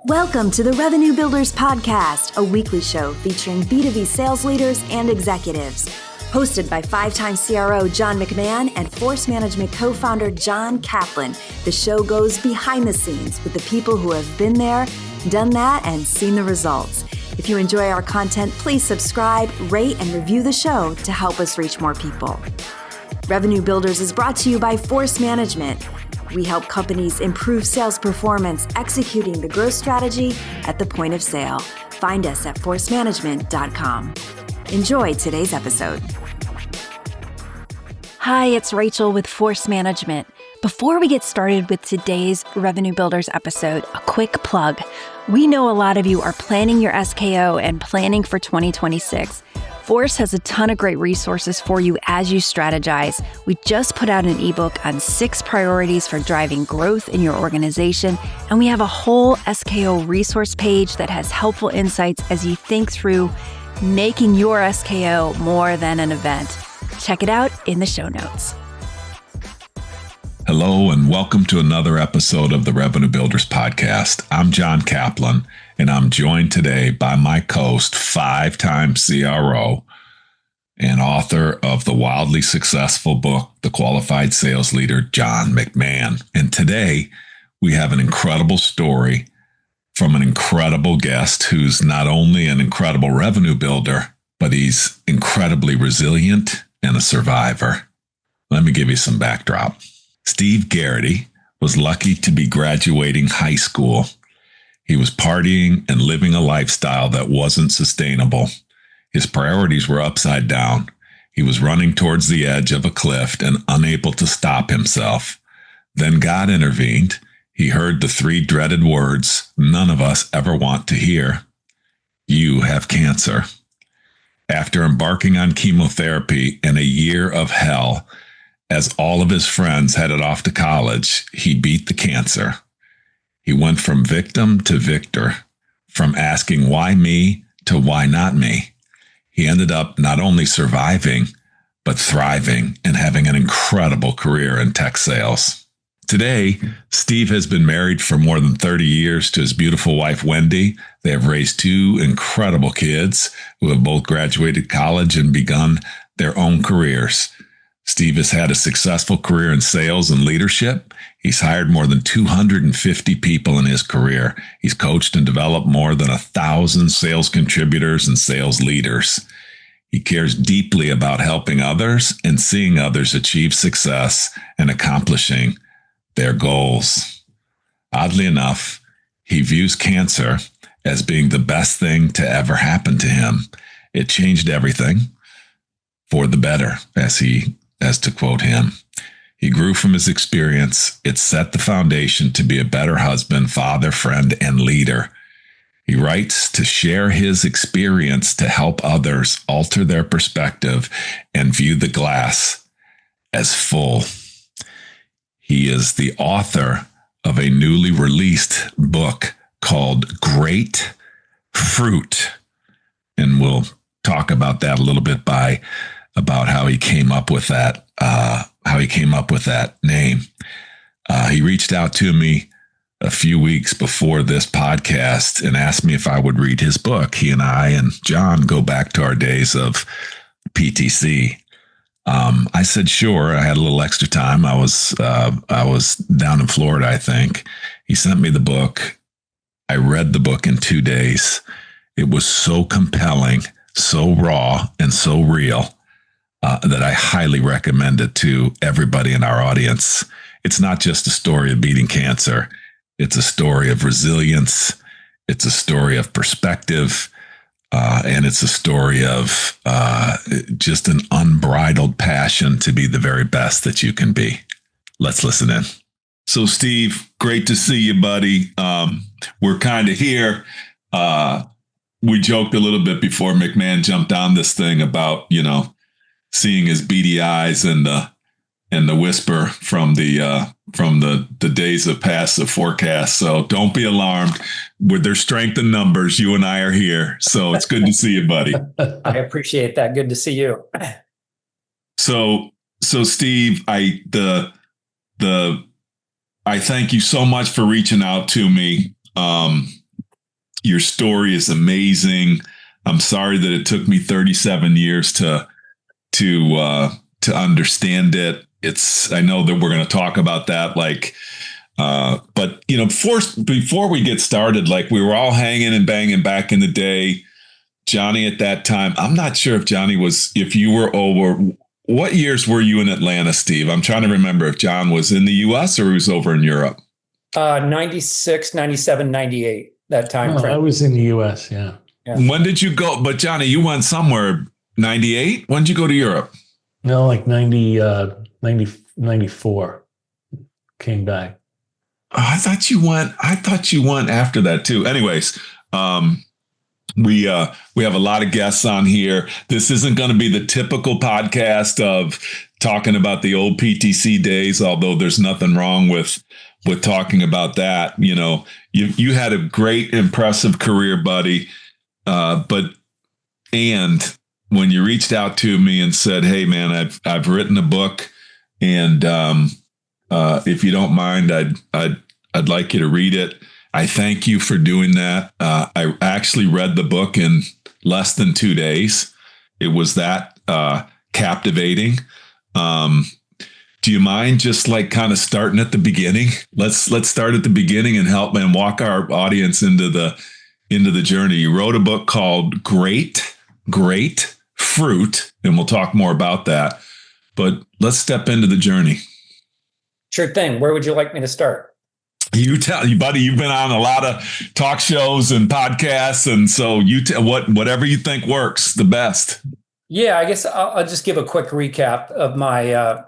Welcome to the Revenue Builders Podcast, a weekly show featuring B2B sales leaders and executives. Hosted by five-time CRO John McMahon and Force Management co-founder John Kaplan, the show goes behind the scenes with the people who have been there, done that, and seen the results. If you enjoy our content, please subscribe, rate, and review the show to help us reach more people. Revenue Builders is brought to you by Force Management. We help companies improve sales performance, executing the growth strategy at the point of sale. Find us at forcemanagement.com. Enjoy today's episode. Hi, it's Rachel with Force Management. Before we get started with today's Revenue Builders episode, a quick plug. We know a lot of you are planning your SKO and planning for 2026. Force has a ton of great resources for you as you strategize. We just put out an ebook on 6 priorities for driving growth in your organization, and we have a whole SKO resource page that has helpful insights as you think through making your SKO more than an event. Check it out in the show notes. Hello, and welcome to another episode of the Revenue Builders Podcast. I'm John Kaplan, and I'm joined today by my co-host, 5-time CRO and author of the wildly successful book, The Qualified Sales Leader, John McMahon. And today, we have an incredible story from an incredible guest who's not only an incredible revenue builder, but he's incredibly resilient and a survivor. Let me give you some backdrop. Steve Garraty was lucky to be graduating high school. He was partying and living a lifestyle that wasn't sustainable. His priorities were upside down. He was running towards the edge of a cliff and unable to stop himself. Then God intervened. He heard the 3 dreaded words none of us ever want to hear. You have cancer. After embarking on chemotherapy and a year of hell, as all of his friends headed off to college, he beat the cancer. He went from victim to victor, from asking why me to why not me. He ended up not only surviving, but thriving and having an incredible career in tech sales. Today, Steve has been married for more than 30 years to his beautiful wife, Wendy. They have raised 2 incredible kids who have both graduated college and begun their own careers. Steve has had a successful career in sales and leadership. He's hired more than 250 people in his career. He's coached and developed more than 1,000 sales contributors and sales leaders. He cares deeply about helping others and seeing others achieve success and accomplishing their goals. Oddly enough, he views cancer as being the best thing to ever happen to him. It changed everything for the better, as to quote him. He grew from his experience. It set the foundation to be a better husband, father, friend, and leader. He writes to share his experience to help others alter their perspective and view the glass as full. He is the author of a newly released book called Greatfruit, and we'll talk about that a little bit about how he came up with that name. He reached out to me a few weeks before this podcast and asked me if I would read his book. He and I and John go back to our days of PTC. I said, sure. I had a little extra time. I was down in Florida, I think. He sent me the book. I read the book in 2 days. It was so compelling, so raw, and so real that I highly recommend it to everybody in our audience. It's not just a story of beating cancer. It's a story of resilience. It's a story of perspective. And it's a story of just an unbridled passion to be the very best that you can be. Let's listen in. So, Steve, great to see you, buddy. We're kind of here. We joked a little bit before McMahon jumped on this thing about, seeing his beady eyes and the whisper from the days of past the forecast. So don't be alarmed. With their strength in numbers, you and I are here. So it's good to see you, buddy. I appreciate that. Good to see you. So Steve, I thank you so much for reaching out to me. Your story is amazing. I'm sorry that it took me 37 years to understand it. I know that we're going to talk about that, but before we get started, like we were all hanging and banging back in the day. Johnny at that time, I'm not sure if you were over, what years were you in Atlanta, Steve? I'm trying to remember if John was in the US or he was over in Europe. 96, 97, 98, that time frame. I was in the US, yeah. When did you go? But Johnny, you went somewhere 98? When did you go to Europe? No, like 94 came back. Oh, I thought you went after that too. Anyways, we have a lot of guests on here. This isn't going to be the typical podcast of talking about the old PTC days, although there's nothing wrong with talking about that. You had a great, impressive career, buddy. And when you reached out to me and said, "Hey, man, I've written a book, and if you don't mind, I'd like you to read it." I thank you for doing that. I actually read the book in less than 2 days. It was that captivating. Do you mind just like kind of starting at the beginning? Let's start at the beginning and help and walk our audience into the journey. You wrote a book called Greatfruit, and we'll talk more about that. But let's step into the journey. Sure thing. Where would you like me to start? You tell you, buddy. You've been on a lot of talk shows and podcasts, and so whatever you think works the best. Yeah, I guess I'll just give a quick recap of my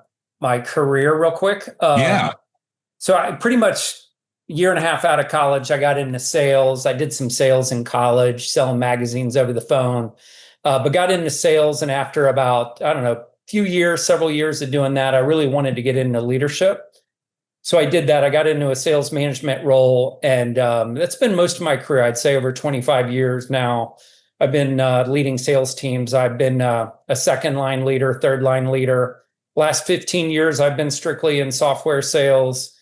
career real quick. So I pretty much year and a half out of college, I got into sales. I did some sales in college, selling magazines over the phone, but got into sales. And after about, several years of doing that, I really wanted to get into leadership. So I did that. I got into a sales management role, and that's been most of my career. I'd say over 25 years now. I've been leading sales teams. I've been a second line leader, third line leader. Last 15 years, I've been strictly in software sales.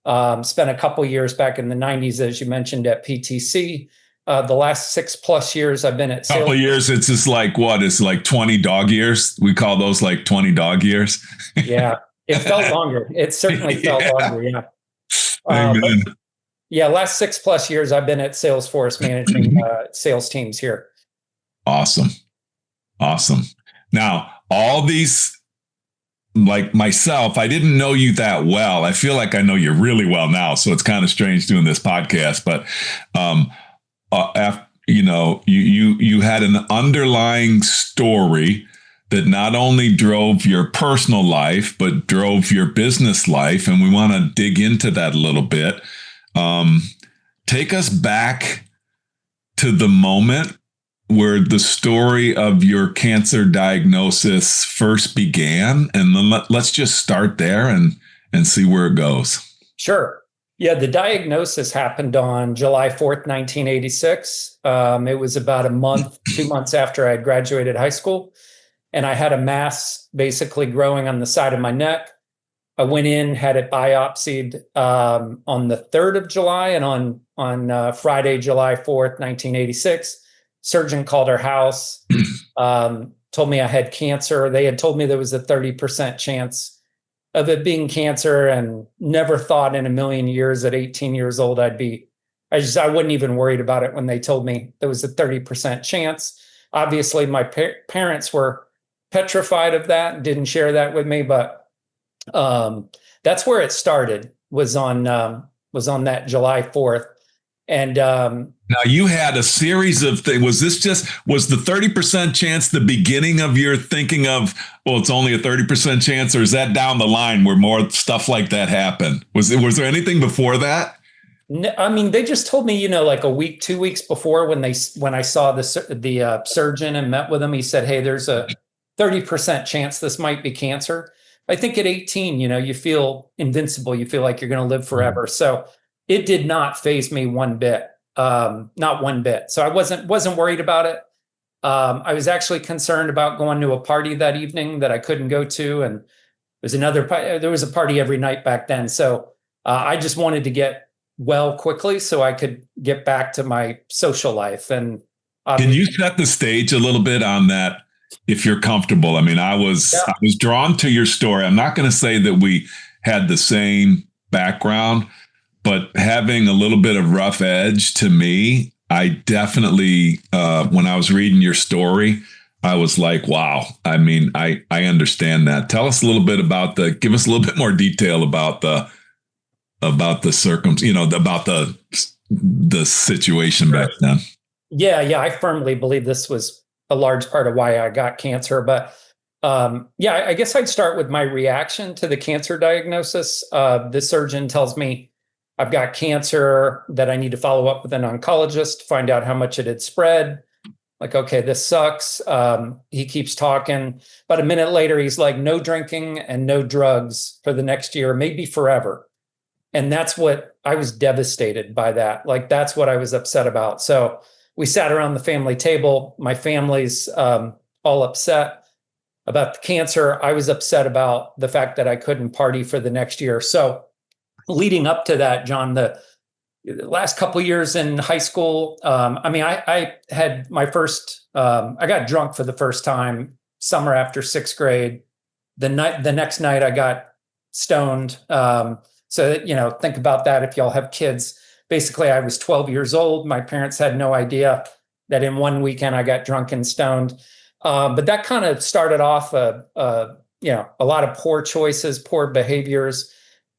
Spent a couple years back in the 90s, as you mentioned, at PTC. The last 6+ years, I've been at sales. Couple years, it's just like what? It's like 20 dog years. We call those like 20 dog years. Yeah. It felt longer. It certainly felt longer. Yeah. Amen. Last 6+ years, I've been at Salesforce managing sales teams here. Awesome. Now, all these, like myself, I didn't know you that well. I feel like I know you really well now, so it's kind of strange doing this podcast. But you had an underlying story that not only drove your personal life, but drove your business life. And we want to dig into that a little bit. Take us back to the moment where the story of your cancer diagnosis first began. And then let's just start there and see where it goes. Sure. Yeah, the diagnosis happened on July 4th, 1986. It was about 2 months after I had graduated high school. And I had a mass basically growing on the side of my neck. I went in, had it biopsied on the 3rd of July, and on Friday, July 4th, 1986, surgeon called our house, told me I had cancer. They had told me there was a 30% chance of it being cancer, and never thought in a million years at 18 years old I wasn't even worried about it when they told me there was a 30% chance. Obviously, my parents were petrified of that and didn't share that with me, but that's where it started, was on that July 4th. And now you had a series of things. Was the 30% chance the beginning of your thinking of, well, it's only a 30% chance, or is that down the line where more stuff like that happened? Was there anything before that? No, I mean, they just told me, like a week, 2 weeks before, when I saw the surgeon and met with him, he said, "Hey, there's a 30% chance this might be cancer." I think at 18, you feel invincible. You feel like you're going to live forever. So it did not faze me one bit, not one bit. So I wasn't worried about it. I was actually concerned about going to a party that evening that I couldn't go to, and there was a party every night back then. So I just wanted to get well quickly so I could get back to my social life. And can you set the stage a little bit on that, if you're comfortable? I mean, I was drawn to your story. I'm not going to say that we had the same background, but having a little bit of rough edge to me, I definitely, when I was reading your story, I was like, wow. I mean, I understand that. Tell us a little bit about give us a little bit more detail about the about the situation back then. Yeah. I firmly believe this was a large part of why I got cancer. But I guess I'd start with my reaction to the cancer diagnosis. The surgeon tells me I've got cancer, that I need to follow up with an oncologist, find out how much it had spread. Like, okay, this sucks. He keeps talking. But a minute later, he's like, no drinking and no drugs for the next year, maybe forever. And that's what I was devastated by that. Like, that's what I was upset about. So we sat around the family table. My family's all upset about the cancer. I was upset about the fact that I couldn't party for the next year. So leading up to that, John, the last couple of years in high school, I had my first, I got drunk for the first time summer after sixth grade. The next night I got stoned. So, think about that if y'all have kids. Basically, I was 12 years old. My parents had no idea that in one weekend I got drunk and stoned. But that kind of started off a lot of poor choices, poor behaviors.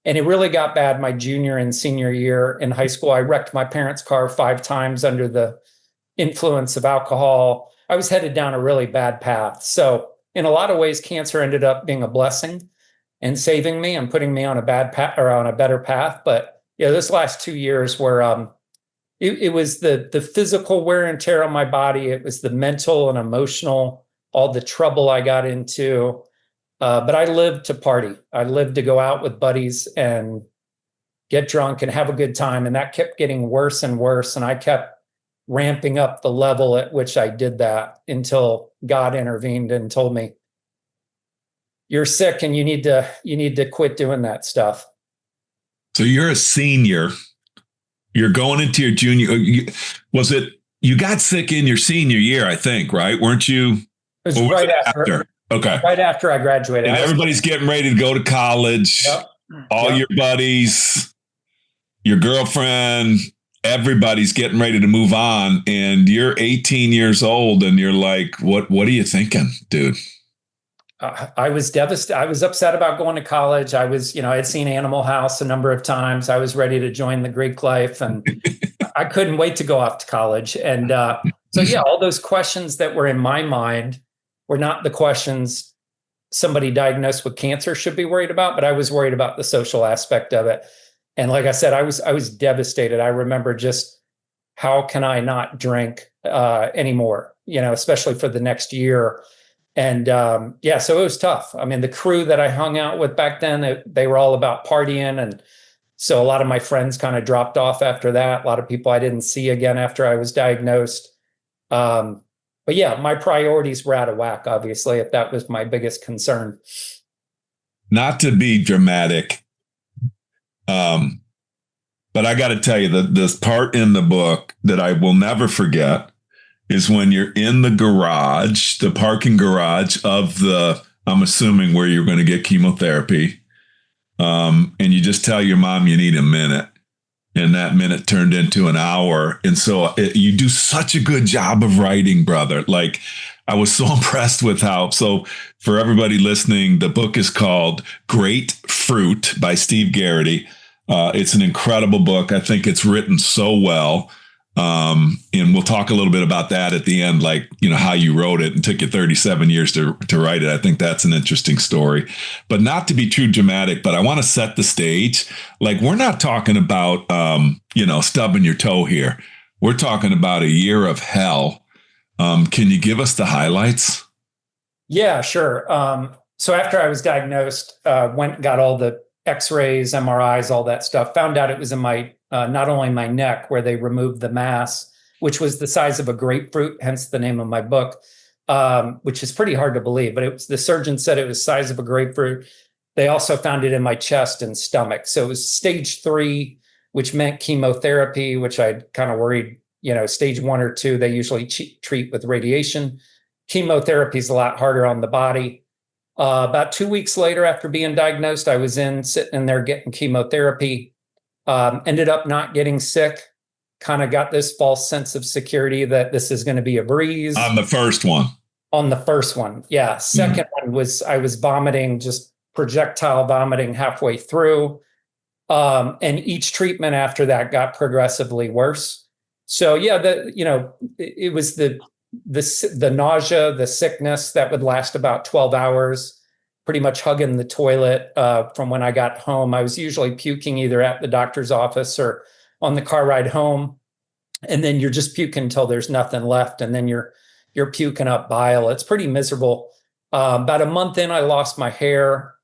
And it really got bad my junior and senior year in high school. I wrecked my parents' car 5 times under the influence of alcohol. I was headed down a really bad path. So in a lot of ways, cancer ended up being a blessing and saving me and putting me on a bad path or on a better path. But this last 2 years where it was the physical wear and tear on my body. It was the mental and emotional, all the trouble I got into. But I lived to party. I lived to go out with buddies and get drunk and have a good time. And that kept getting worse and worse. And I kept ramping up the level at which I did that until God intervened and told me, you're sick and you need to quit doing that stuff. So you're a senior. You're going into your junior. You got sick in your senior year, I think, right? Weren't you? It was right after. Okay. Right after I graduated. And everybody's getting ready to go to college. Yep. All your buddies, your girlfriend, everybody's getting ready to move on. And you're 18 years old and you're like, what are you thinking, dude? I was devastated. I was upset about going to college. I was, I'd seen Animal House a number of times. I was ready to join the Greek life and I couldn't wait to go off to college. And all those questions that were in my mind were not the questions somebody diagnosed with cancer should be worried about, but I was worried about the social aspect of it. And like I said, I was devastated. I remember just, how can I not drink anymore, especially for the next year. And so it was tough. I mean, the crew that I hung out with back then, they were all about partying. And so a lot of my friends kind of dropped off after that. A lot of people I didn't see again after I was diagnosed. But my priorities were out of whack, obviously, if that was my biggest concern. Not to be dramatic, but I got to tell you that this part in the book that I will never forget is when you're in the garage, the parking garage of I'm assuming where you're going to get chemotherapy. And you just tell your mom you need a minute. And that minute turned into an hour. And so you do such a good job of writing, brother. Like, I was so impressed with so for everybody listening, the book is called Greatfruit by Steve Garraty. It's an incredible book. I think it's written so well. And we'll talk a little bit about that at the end, like, how you wrote it and took you 37 years to write it. I think that's an interesting story, but not to be too dramatic, but I want to set the stage. Like, we're not talking about, stubbing your toe here. We're talking about a year of hell. Can you give us the highlights? Yeah, sure. So after I was diagnosed, went and got all the X-rays, MRIs, all that stuff, found out it was in my, not only my neck where they removed the mass, which was the size of a grapefruit, hence the name of my book, which is pretty hard to believe, but the surgeon said it was the size of a grapefruit. They also found it in my chest and stomach. So it was stage 3 which meant chemotherapy, which I'd kind of worried, stage 1 or 2, they usually treat with radiation. Chemotherapy is a lot harder on the body. About 2 weeks later, after being diagnosed, I was sitting in there getting chemotherapy, ended up not getting sick, kind of got this false sense of security that this is going to be a breeze. On the first one. On the first one. Yeah. Second one was, I was vomiting, just projectile vomiting halfway through. And each treatment after that got progressively worse. So yeah, it was the nausea, the sickness that would last about 12 hours, pretty much hugging the toilet from when I got home. I was usually puking either at the doctor's office or on the car ride home. And then you're just puking until there's nothing left. And then you're puking up bile. It's pretty miserable. About a month in, I lost my hair.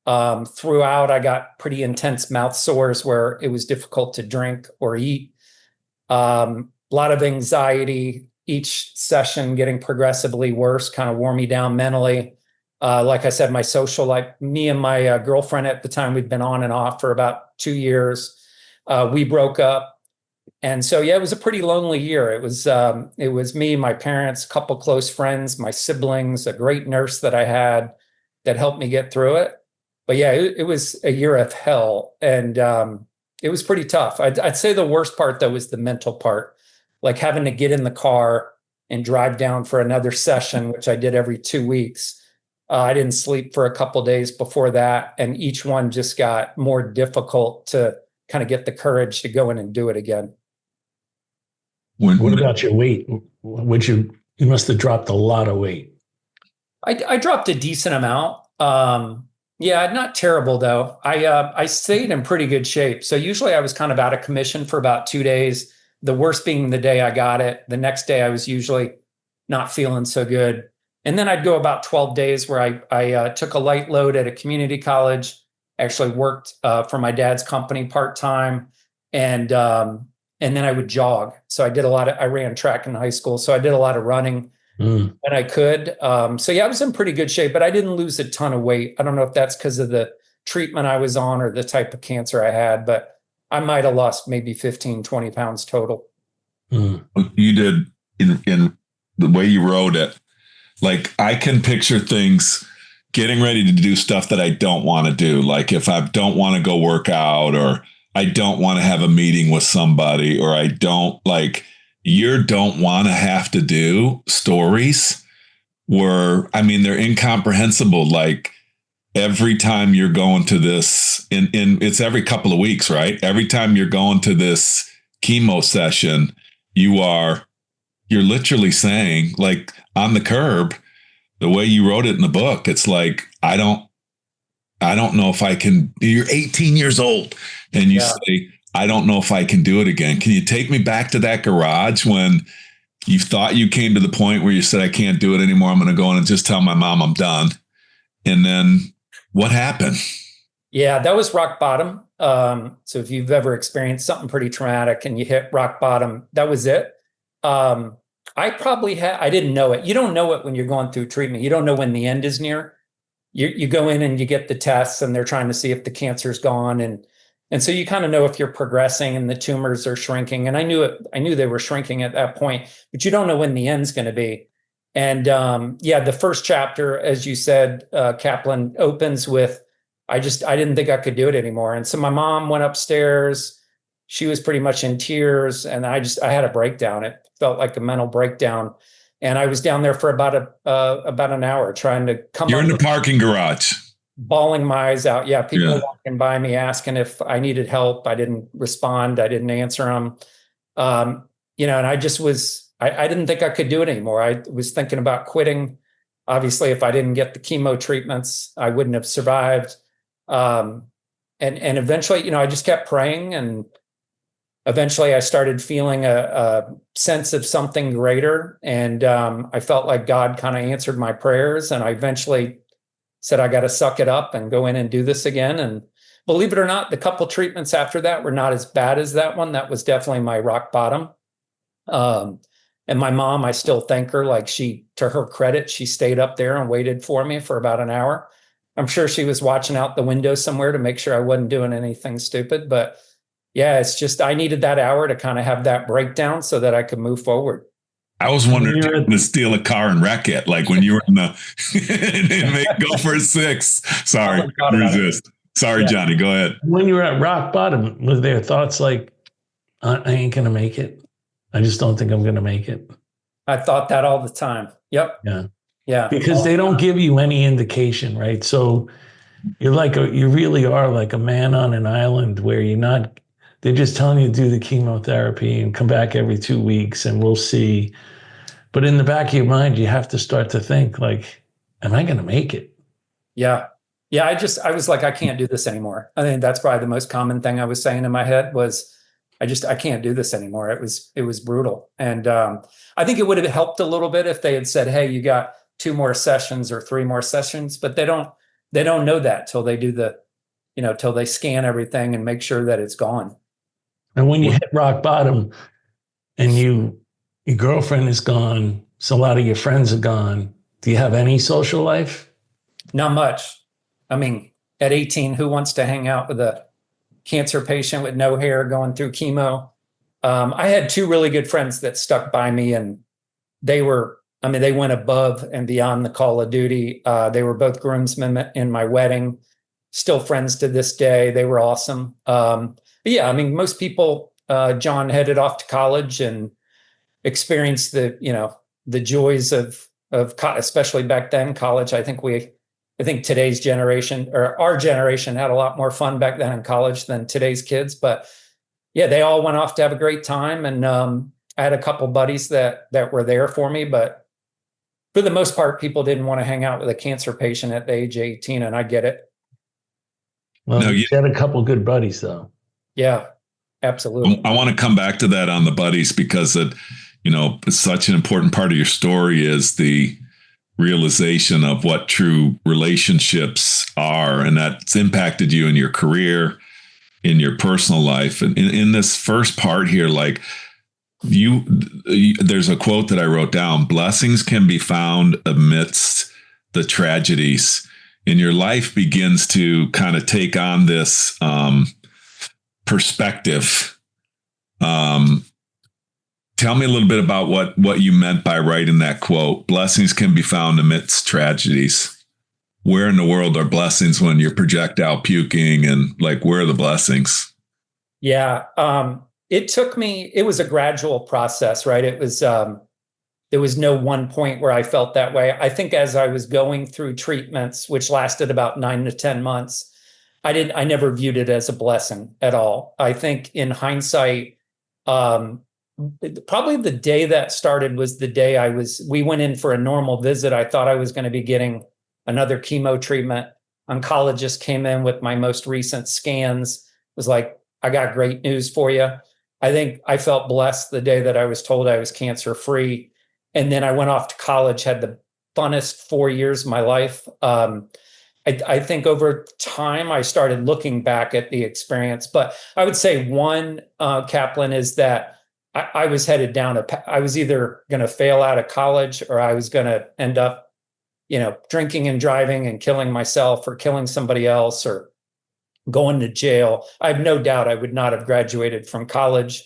Throughout, I got pretty intense mouth sores where it was difficult to drink or eat. A lot of anxiety. Each session getting progressively worse, kind of wore me down mentally. Like I said, my social life, me and my girlfriend at the time, we'd been on and off for about 2 years. We broke up. And so, yeah, it was a pretty lonely year. It was me, my parents, a couple close friends, my siblings, a great nurse that I had that helped me get through it. But yeah, it was a year of hell. And it was pretty tough. I'd say the worst part, though, was the mental part, like having to get in the car and drive down for another session, which I did every 2 weeks. I didn't sleep for a couple days before that. And each one just got more difficult to kind of get the courage to go in and do it again. What about your weight? You must have dropped a lot of weight. I dropped a decent amount. Yeah, not terrible though. I stayed in pretty good shape. So usually I was kind of out of commission for about 2 days. The worst being the day I got it. The next day I was usually not feeling so good. And then I'd go about 12 days where I took a light load at a community college, actually worked for my dad's company part-time, and then I would jog. So I ran track in high school. So I did a lot of running when I could. So yeah, I was in pretty good shape, but I didn't lose a ton of weight. I don't know if that's because of the treatment I was on or the type of cancer I had, but I might have lost maybe 15, 20 pounds total. You did in the way you wrote it. Like I can picture things getting ready to do stuff that I don't want to do. Like if I don't want to go work out, or I don't want to have a meeting with somebody, or I don't you don't want to have to do stories where, they're incomprehensible. Like every time you're going to this it's every couple of weeks, right? Every time you're going to this chemo session, you're literally saying, like on the curb, the way you wrote it in the book, it's like, I don't know if I can. You're 18 years old and you say, I don't know if I can do it again. Can you take me back to that garage when you thought you came to the point where you said, I can't do it anymore. I'm going to go in and just tell my mom I'm done. And then what happened? Yeah, that was rock bottom. So if you've ever experienced something pretty traumatic and you hit rock bottom, that was it. I didn't know it. You don't know it when you're going through treatment. You don't know when the end is near. You go in and you get the tests and they're trying to see if the cancer's gone. And so you kind of know if you're progressing and the tumors are shrinking. And I knew they were shrinking at that point, but you don't know when the end's going to be. And the first chapter, as you said, Kaplan, opens with, I didn't think I could do it anymore. And so my mom went upstairs. She was pretty much in tears. And I had a breakdown. It felt like a mental breakdown. And I was down there for about an hour trying to come. You're in the parking garage. Bawling my eyes out. Yeah. People walking by me asking if I needed help. I didn't respond. I didn't answer them. And I just I didn't think I could do it anymore. I was thinking about quitting. Obviously, if I didn't get the chemo treatments, I wouldn't have survived. And eventually, I just kept praying, and eventually I started feeling a sense of something greater. And I felt like God kind of answered my prayers. And I eventually said, I got to suck it up and go in and do this again. And believe it or not, the couple treatments after that were not as bad as that one. That was definitely my rock bottom. And my mom, I still thank her, to her credit, she stayed up there and waited for me for about an hour. I'm sure she was watching out the window somewhere to make sure I wasn't doing anything stupid, but Yeah, it's just I needed that hour to kind of have that breakdown so that I could move forward. I was wondering if you were going to steal a car and wreck it, like when you were in the go for a 6. Sorry, resist. Sorry, Johnny, go ahead. When you were at rock bottom, was there thoughts like, I ain't going to make it? I just don't think I'm going to make it. I thought that all the time. Yep. Yeah. Yeah. Because they don't give you any indication, right? So you really are like a man on an island where they're just telling you to do the chemotherapy and come back every 2 weeks and we'll see. But in the back of your mind, you have to start to think like, am I going to make it? Yeah. Yeah. I was like, I can't do this anymore. I think that's probably the most common thing I was saying in my head was, I can't do this anymore. It was brutal. And I think it would have helped a little bit if they had said, hey, you got 2 more sessions or 3 more sessions, but they don't know that till they do till they scan everything and make sure that it's gone. And when you hit rock bottom and your girlfriend is gone, so a lot of your friends are gone, do you have any social life? Not much. I mean, at 18, who wants to hang out with a cancer patient with no hair going through chemo? I had 2 really good friends that stuck by me, and they went above and beyond the call of duty. They were both groomsmen in my wedding, still friends to this day. They were awesome. But yeah, I mean, most people, John headed off to college and experienced the joys of especially back then, college. I think today's generation or our generation had a lot more fun back then in college than today's kids. But yeah, they all went off to have a great time. And I had a couple buddies that were there for me. But for the most part, people didn't want to hang out with a cancer patient at the age of 18. And I get it. Well, you had a couple good buddies, though. Yeah, absolutely. I want to come back to that on the buddies because it's such an important part of your story is the realization of what true relationships are, and that's impacted you in your career, in your personal life. And in this first part here, like there's a quote that I wrote down: blessings can be found amidst the tragedies. And your life begins to kind of take on this perspective. Tell me a little bit about what you meant by writing that quote. Blessings can be found amidst tragedies. Where in the world are blessings when you're projectile puking, and like, where are the blessings? Yeah. It was a gradual process, right? It was, there was no one point where I felt that way. I think as I was going through treatments, which lasted about 9 to 10 months, I never viewed it as a blessing at all. I think in hindsight, probably the day that started was the day we went in for a normal visit. I thought I was going to be getting another chemo treatment. Oncologist came in with my most recent scans, was like, I got great news for you. I think I felt blessed the day that I was told I was cancer free. And then I went off to college, had the funnest 4 years of my life. I think over time, I started looking back at the experience. But I would say one, Kaplan, is that I was headed down I was either going to fail out of college or I was going to end up, drinking and driving and killing myself or killing somebody else or going to jail. I have no doubt I would not have graduated from college.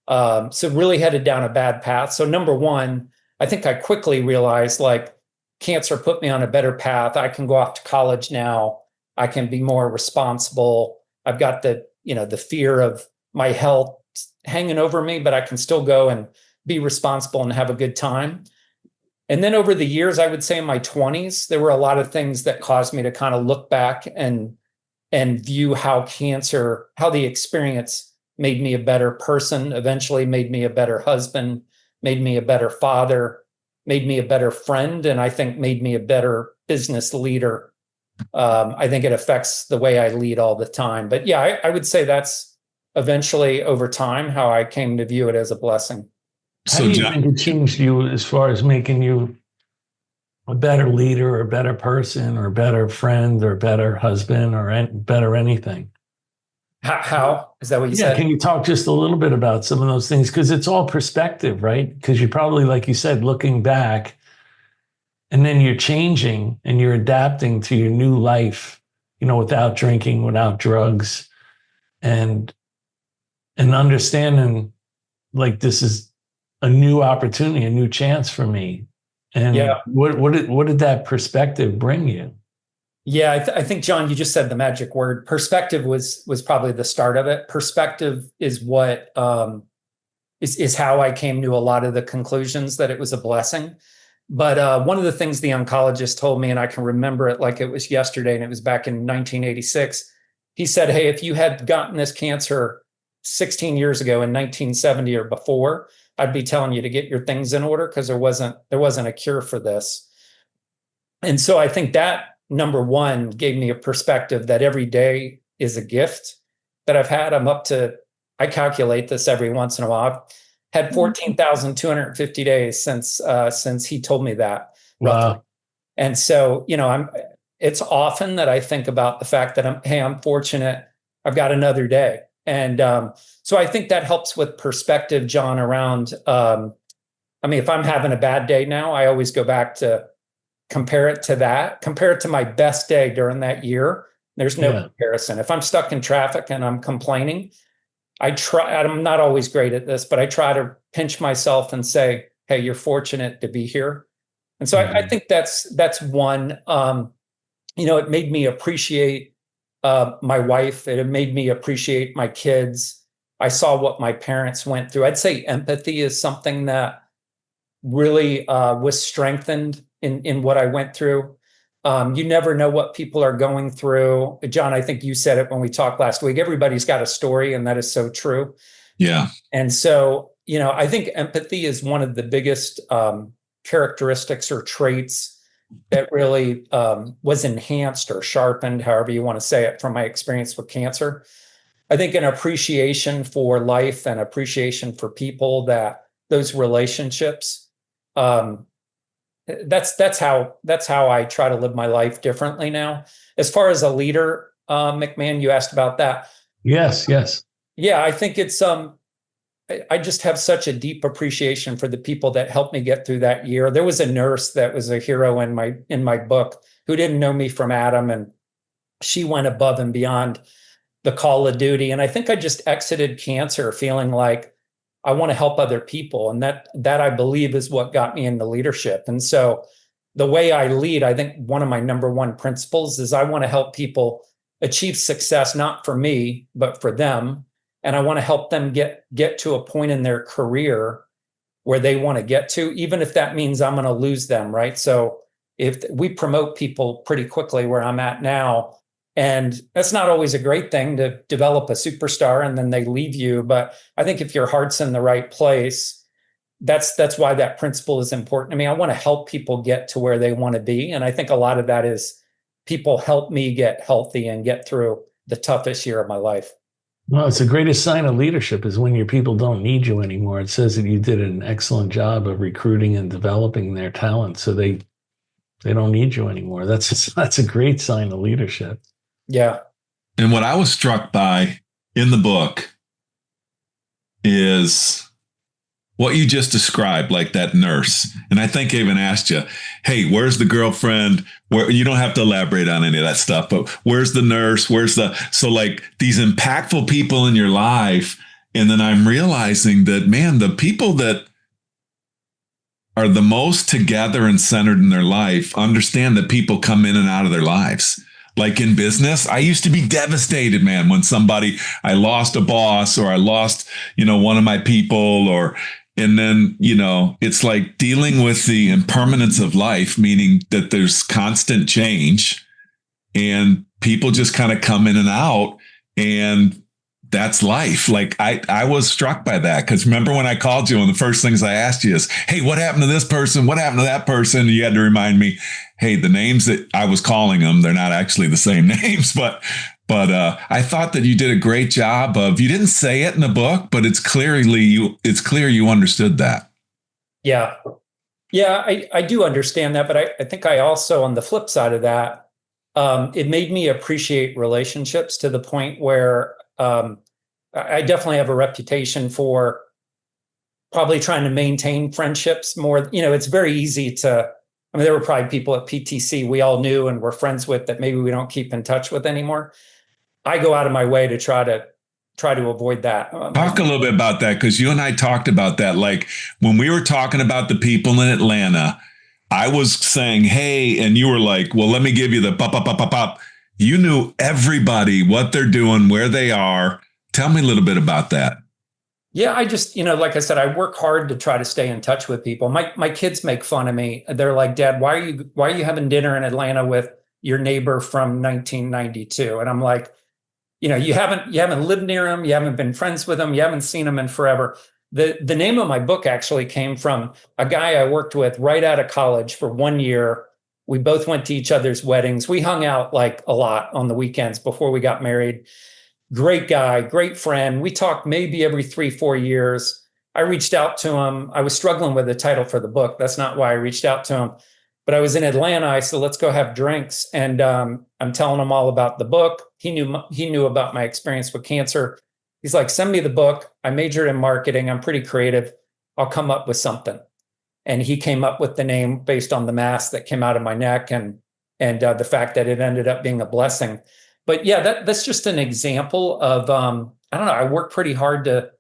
So really headed down a bad path. So number one, I think I quickly realized like cancer put me on a better path. I can go off to college now. I can be more responsible. I've got the fear of my health hanging over me, but I can still go and be responsible and have a good time. And then over the years, I would say in my 20s, there were a lot of things that caused me to kind of look back and view how the experience made me a better person, eventually made me a better husband, made me a better father, made me a better friend, and I think made me a better business leader. I think it affects the way I lead all the time. But yeah, I would say that's eventually over time how I came to view it as a blessing. How do you think it changed you as far as making you a better leader or a better person or a better friend or a better husband or better anything? How? Is that what you said? Can you talk just a little bit about some of those things? Because it's all perspective, right? Because you're probably, like you said, looking back and then you're changing and you're adapting to your new life, without drinking, without drugs. And and understanding like this is a new opportunity, a new chance for me. And what did that perspective bring you? Yeah, I think, John, you just said the magic word. Perspective was probably the start of it. Perspective is what is how I came to a lot of the conclusions that it was a blessing. But one of the things the oncologist told me, and I can remember it like it was yesterday, and it was back in 1986, he said, hey, if you had gotten this cancer 16 years ago in 1970 or before, I'd be telling you to get your things in order because there wasn't a cure for this. And so I think that, number one, gave me a perspective that every day is a gift that I've had. I calculate this every once in a while. I've had 14,250 days since he told me that. Wow. Roughly. And so, it's often that I think about the fact that I'm fortunate. I've got another day. And so I think that helps with perspective, John, around, if I'm having a bad day now, I always go back to compare it to my best day during that year. There's no comparison. If I'm stuck in traffic and I'm complaining, I'm not always great at this, but I try to pinch myself and say, hey, you're fortunate to be here. And so I think that's one. It made me appreciate my wife. It made me appreciate my kids. I saw what my parents went through. I'd say empathy is something that really was strengthened in what I went through. You never know what people are going through. John, I think you said it when we talked last week. Everybody's got a story, and that is so true. Yeah. And so, I think empathy is one of the biggest characteristics or traits that really was enhanced or sharpened, however you want to say it, from my experience with cancer. I think an appreciation for life and appreciation for people, that those relationships, that's how I try to live my life differently now. As far as a leader, McMahon, you asked about that. Yes. Yeah, I think it's I just have such a deep appreciation for the people that helped me get through that year. There was a nurse that was a hero in my book who didn't know me from Adam, and she went above and beyond the call of duty. And I think I just exited cancer feeling like I want to help other people. And that I believe is what got me into leadership. And so the way I lead, I think one of my number one principles is I want to help people achieve success, not for me, but for them. And I want to help them get to a point in their career where they want to get to, even if that means I'm going to lose them, right? So if we promote people pretty quickly where I'm at now, and that's not always a great thing to develop a superstar and then they leave you. But I think if your heart's in the right place, that's why that principle is important. I want to help people get to where they want to be. And I think a lot of that is people help me get healthy and get through the toughest year of my life. Well, it's the greatest sign of leadership is when your people don't need you anymore. It says that you did an excellent job of recruiting and developing their talent, so they don't need you anymore. That's a great sign of leadership. Yeah. And what I was struck by in the book is what you just described, like that nurse. And I think I even asked you, hey, where's the girlfriend? Where you don't have to elaborate on any of that stuff, but where's the nurse? So like these impactful people in your life. And then I'm realizing that, man, the people that are the most together and centered in their life understand that people come in and out of their lives. Like in business, I used to be devastated, man, when I lost a boss or I lost, one of my people and then, it's like dealing with the impermanence of life, meaning that there's constant change and people just kind of come in and out, and that's life. Like I was struck by that, because remember when I called you and the first things I asked you is, hey, what happened to this person? What happened to that person? And you had to remind me, hey, the names that I was calling them, they're not actually the same names, but I thought that you did a great job you didn't say it in the book, but it's clear you understood that. Yeah. Yeah, I do understand that, but I think I also, on the flip side of that, it made me appreciate relationships to the point where I definitely have a reputation for probably trying to maintain friendships more. It's very easy there were probably people at PTC we all knew and were friends with that maybe we don't keep in touch with anymore. I go out of my way to try to try to avoid that. Talk a little bit about that, because you and I talked about that. Like when we were talking about the people in Atlanta, I was saying, hey, and you were like, well, let me give you the pop, pop, pop, pop, pop. You knew everybody, what they're doing, where they are. Tell me a little bit about that. Yeah, I just, like I said, I work hard to try to stay in touch with people. My kids make fun of me. They're like, Dad, why are you having dinner in Atlanta with your neighbor from 1992? And I'm like, you haven't lived near him, you haven't been friends with him, you haven't seen him in forever. The name of my book actually came from a guy I worked with right out of college for 1 year. We both went to each other's weddings. We hung out like a lot on the weekends before we got married. Great guy, great friend. We talked maybe every 3-4 years. I reached out to him. I was struggling with the title for the book. That's not why I reached out to him. But I was in Atlanta. I said, let's go have drinks. And I'm telling him all about the book. He knew about my experience with cancer. He's like, send me the book. I majored in marketing. I'm pretty creative. I'll come up with something. And he came up with the name based on the mass that came out of my neck and the fact that it ended up being a blessing. But yeah, that's just an example of, I don't know, I work pretty hard to,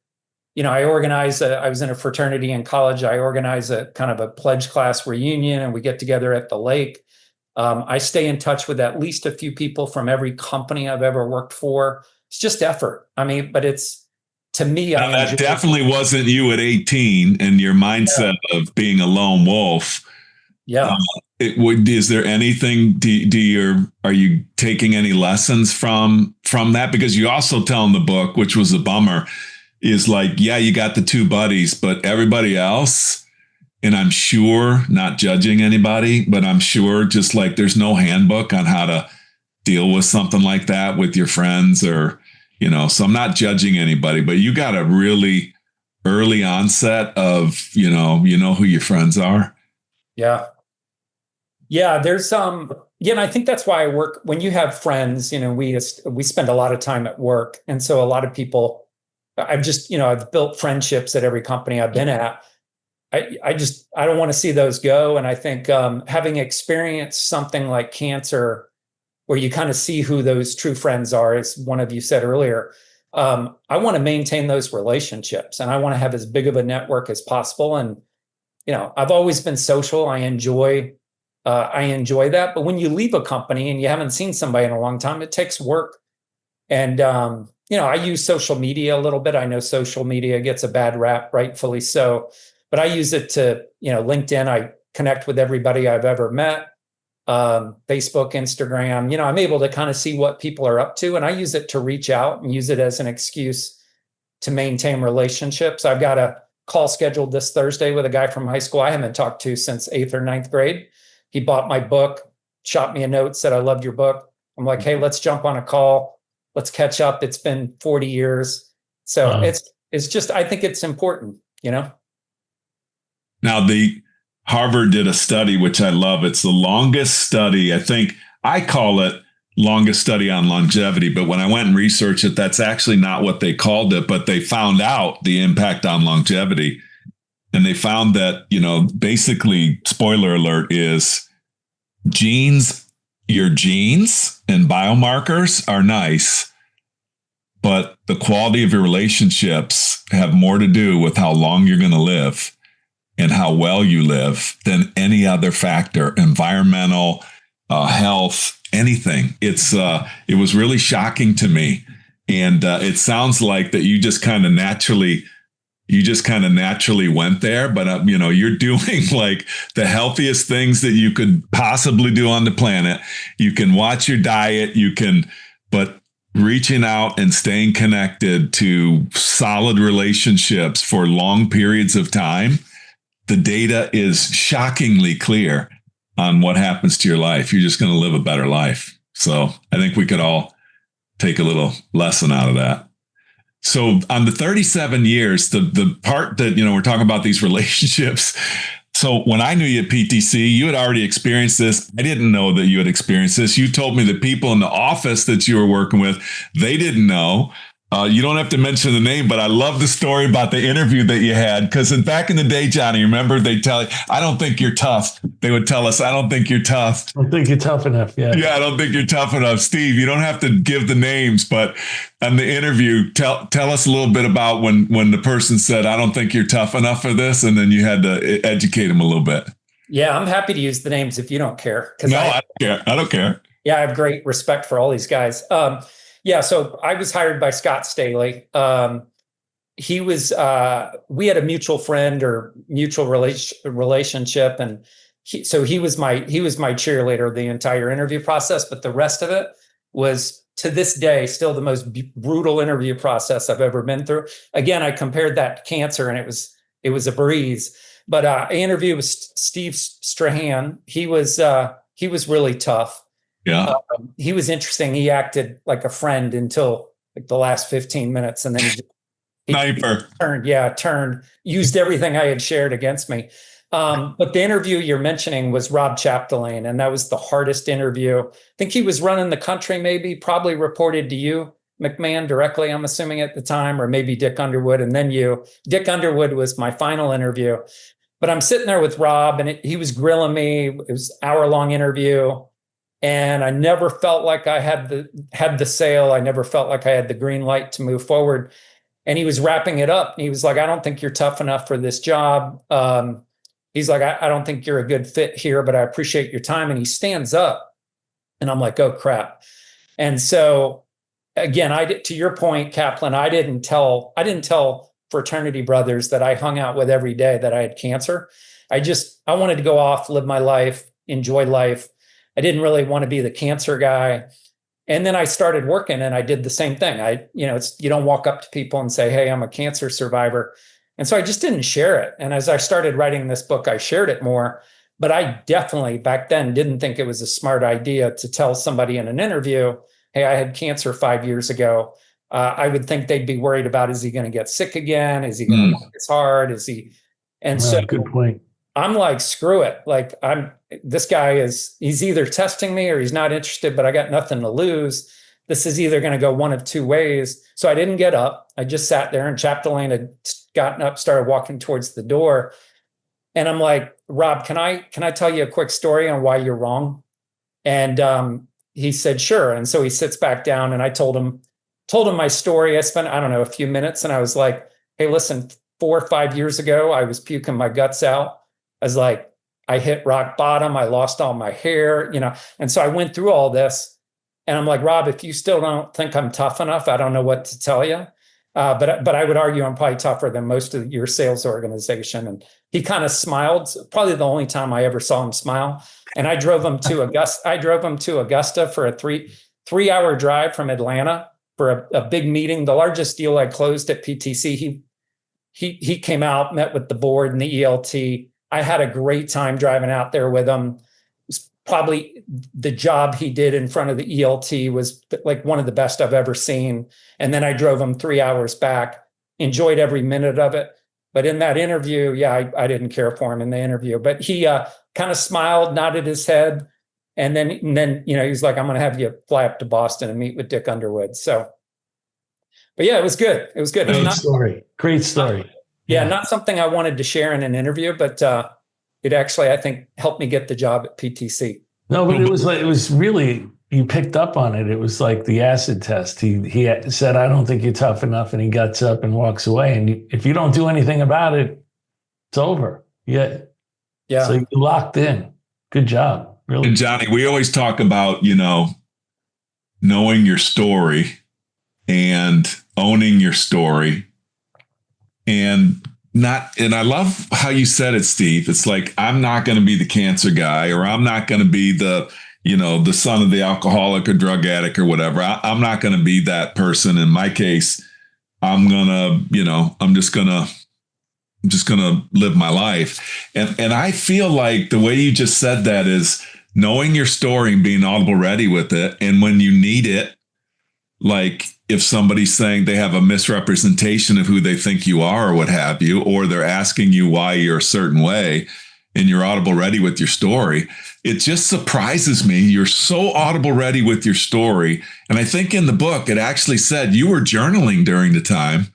I was in a fraternity in college. I organize a kind of a pledge class reunion and we get together at the lake. I stay in touch with at least a few people from every company I've ever worked for. It's just effort. I mean, but it's, to me, that definitely wasn't you at 18 and your mindset of being a lone wolf. Yeah. Is there anything, are you taking any lessons from that? Because you also tell in the book, which was a bummer, is like, yeah, you got the two buddies, but everybody else, and I'm sure, not judging anybody, but I'm sure just like there's no handbook on how to deal with something like that with your friends or, so I'm not judging anybody, but you got a really early onset of, who your friends are. Yeah. Yeah, there's and I think that's why I work when you have friends, we spend a lot of time at work. And so a lot of people, I've built friendships at every company I've been at. I don't want to see those go. And I think having experienced something like cancer, where you kind of see who those true friends are, as one of you said earlier, I want to maintain those relationships and I want to have as big of a network as possible. And, I've always been social. I enjoy that. But when you leave a company and you haven't seen somebody in a long time, it takes work. And, I use social media a little bit. I know social media gets a bad rap, rightfully so, but I use it to, LinkedIn. I connect with everybody I've ever met, Facebook, Instagram. I'm able to kind of see what people are up to. And I use it to reach out and use it as an excuse to maintain relationships. I've got a call scheduled this Thursday with a guy from high school I haven't talked to since 8th or 9th grade. He bought my book, shot me a note, said, I loved your book. I'm like, hey, let's jump on a call. Let's catch up. It's been 40 years. So it's just, I think it's important, Now, the Harvard did a study, which I love. It's the longest study. I think I call it longest study on longevity. But when I went and researched it, that's actually not what they called it, but they found out the impact on longevity. And they found that, basically, spoiler alert, is your genes and biomarkers are nice, but the quality of your relationships have more to do with how long you're going to live and how well you live than any other factor, environmental, health, anything. It was really shocking to me. And it sounds like that you just kind of naturally went there, but you're doing like the healthiest things that you could possibly do on the planet. You can watch your diet, but reaching out and staying connected to solid relationships for long periods of time, the data is shockingly clear on what happens to your life. You're just going to live a better life. So I think we could all take a little lesson out of that. So on the 37 years, the part that, we're talking about these relationships. So when I knew you at PTC, you had already experienced this. I didn't know that you had experienced this. You told me the people in the office that you were working with, they didn't know. You don't have to mention the name, but I love the story about the interview that you had. Because back in the day, Johnny, remember they tell you, I don't think you're tough. They would tell us, I don't think you're tough. I don't think you're tough enough. Yeah. Yeah, I don't think you're tough enough. Steve, you don't have to give the names, but on the interview, tell us a little bit about when the person said, I don't think you're tough enough for this. And then you had to educate them a little bit. Yeah, I'm happy to use the names if you don't care. No, I don't care. I don't care. Yeah, I have great respect for all these guys. Yeah, so I was hired by Scott Staley. He was, we had a mutual friend or mutual relationship, and he was my cheerleader the entire interview process. But the rest of it was, to this day, still the most brutal interview process I've ever been through. Again, I compared that to cancer, and it was a breeze. But I interviewed with Steve Strahan. He was really tough. Yeah. He was interesting. He acted like a friend until like the last 15 minutes. And then he turned, used everything I had shared against me. But the interview you're mentioning was Rob Chapdelaine, and that was the hardest interview. I think he was running the country, probably reported to you, McMahon, directly, I'm assuming at the time, or maybe Dick Underwood, and then you. Dick Underwood was my final interview. But I'm sitting there with Rob, and he was grilling me. It was an hour-long interview. And I never felt like I had the sale. I never felt like I had the green light to move forward. And he was wrapping it up. He was like, I don't think you're tough enough for this job. He's like, I don't think you're a good fit here, but I appreciate your time. And he stands up, and I'm like, oh crap. And so again, to your point, Kaplan, I didn't tell fraternity brothers that I hung out with every day that I had cancer. I wanted to go off, live my life, enjoy life. I didn't really want to be the cancer guy. And then I started working, and I did the same thing. You don't walk up to people and say, hey, I'm a cancer survivor. And so I just didn't share it. And as I started writing this book, I shared it more. But I definitely back then didn't think it was a smart idea to tell somebody in an interview, hey, I had cancer 5 years ago. I would think they'd be worried about, is he going to get sick again? Is he going to work as hard? So good point. I'm like, screw it. Like this guy he's either testing me or he's not interested, but I got nothing to lose. This is either going to go one of two ways. So I didn't get up. I just sat there, and Chapdelaine had gotten up, started walking towards the door. And I'm like, Rob, can I tell you a quick story on why you're wrong? And he said, sure. And so he sits back down, and I told him my story. I spent, I don't know, a few minutes, and I was like, hey, listen, 4 or 5 years ago, I was puking my guts out. I was like, I hit rock bottom. I lost all my hair, And so I went through all this, and I'm like, Rob, if you still don't think I'm tough enough, I don't know what to tell you. But I would argue I'm probably tougher than most of your sales organization. And he kind of smiled. Probably the only time I ever saw him smile. And I drove him to Augusta for a three-hour drive from Atlanta for a big meeting, the largest deal I closed at PTC. He came out, met with the board and the ELT. I had a great time driving out there with him. It was probably the job he did in front of the ELT was like one of the best I've ever seen. And then I drove him 3 hours back, enjoyed every minute of it. But in that interview, I didn't care for him in the interview, but he kind of smiled, nodded his head. And then he's like, I'm going to have you fly up to Boston and meet with Dick Underwood. So, but yeah, it was good. It was good. Great story. Yeah, not something I wanted to share in an interview, but it actually, I think, helped me get the job at PTC. No, but it was really, you picked up on it. It was like the acid test. He said, I don't think you're tough enough, and he gets up and walks away. And if you don't do anything about it, it's over. Yeah. So you locked in. Good job. Really. And Johnny, we always talk about, knowing your story and owning your story. And I love how you said it, Steve. It's like, I'm not going to be the cancer guy, or I'm not going to be the son of the alcoholic or drug addict or whatever. I'm not going to be that person. In my case, I'm just going to live my life. And I feel like the way you just said that is knowing your story and being audible ready with it. And when you need it, like if somebody's saying they have a misrepresentation of who they think you are or what have you, or they're asking you why you're a certain way, and you're audible ready with your story. It just surprises me. You're so audible ready with your story. And I think in the book, it actually said you were journaling during the time,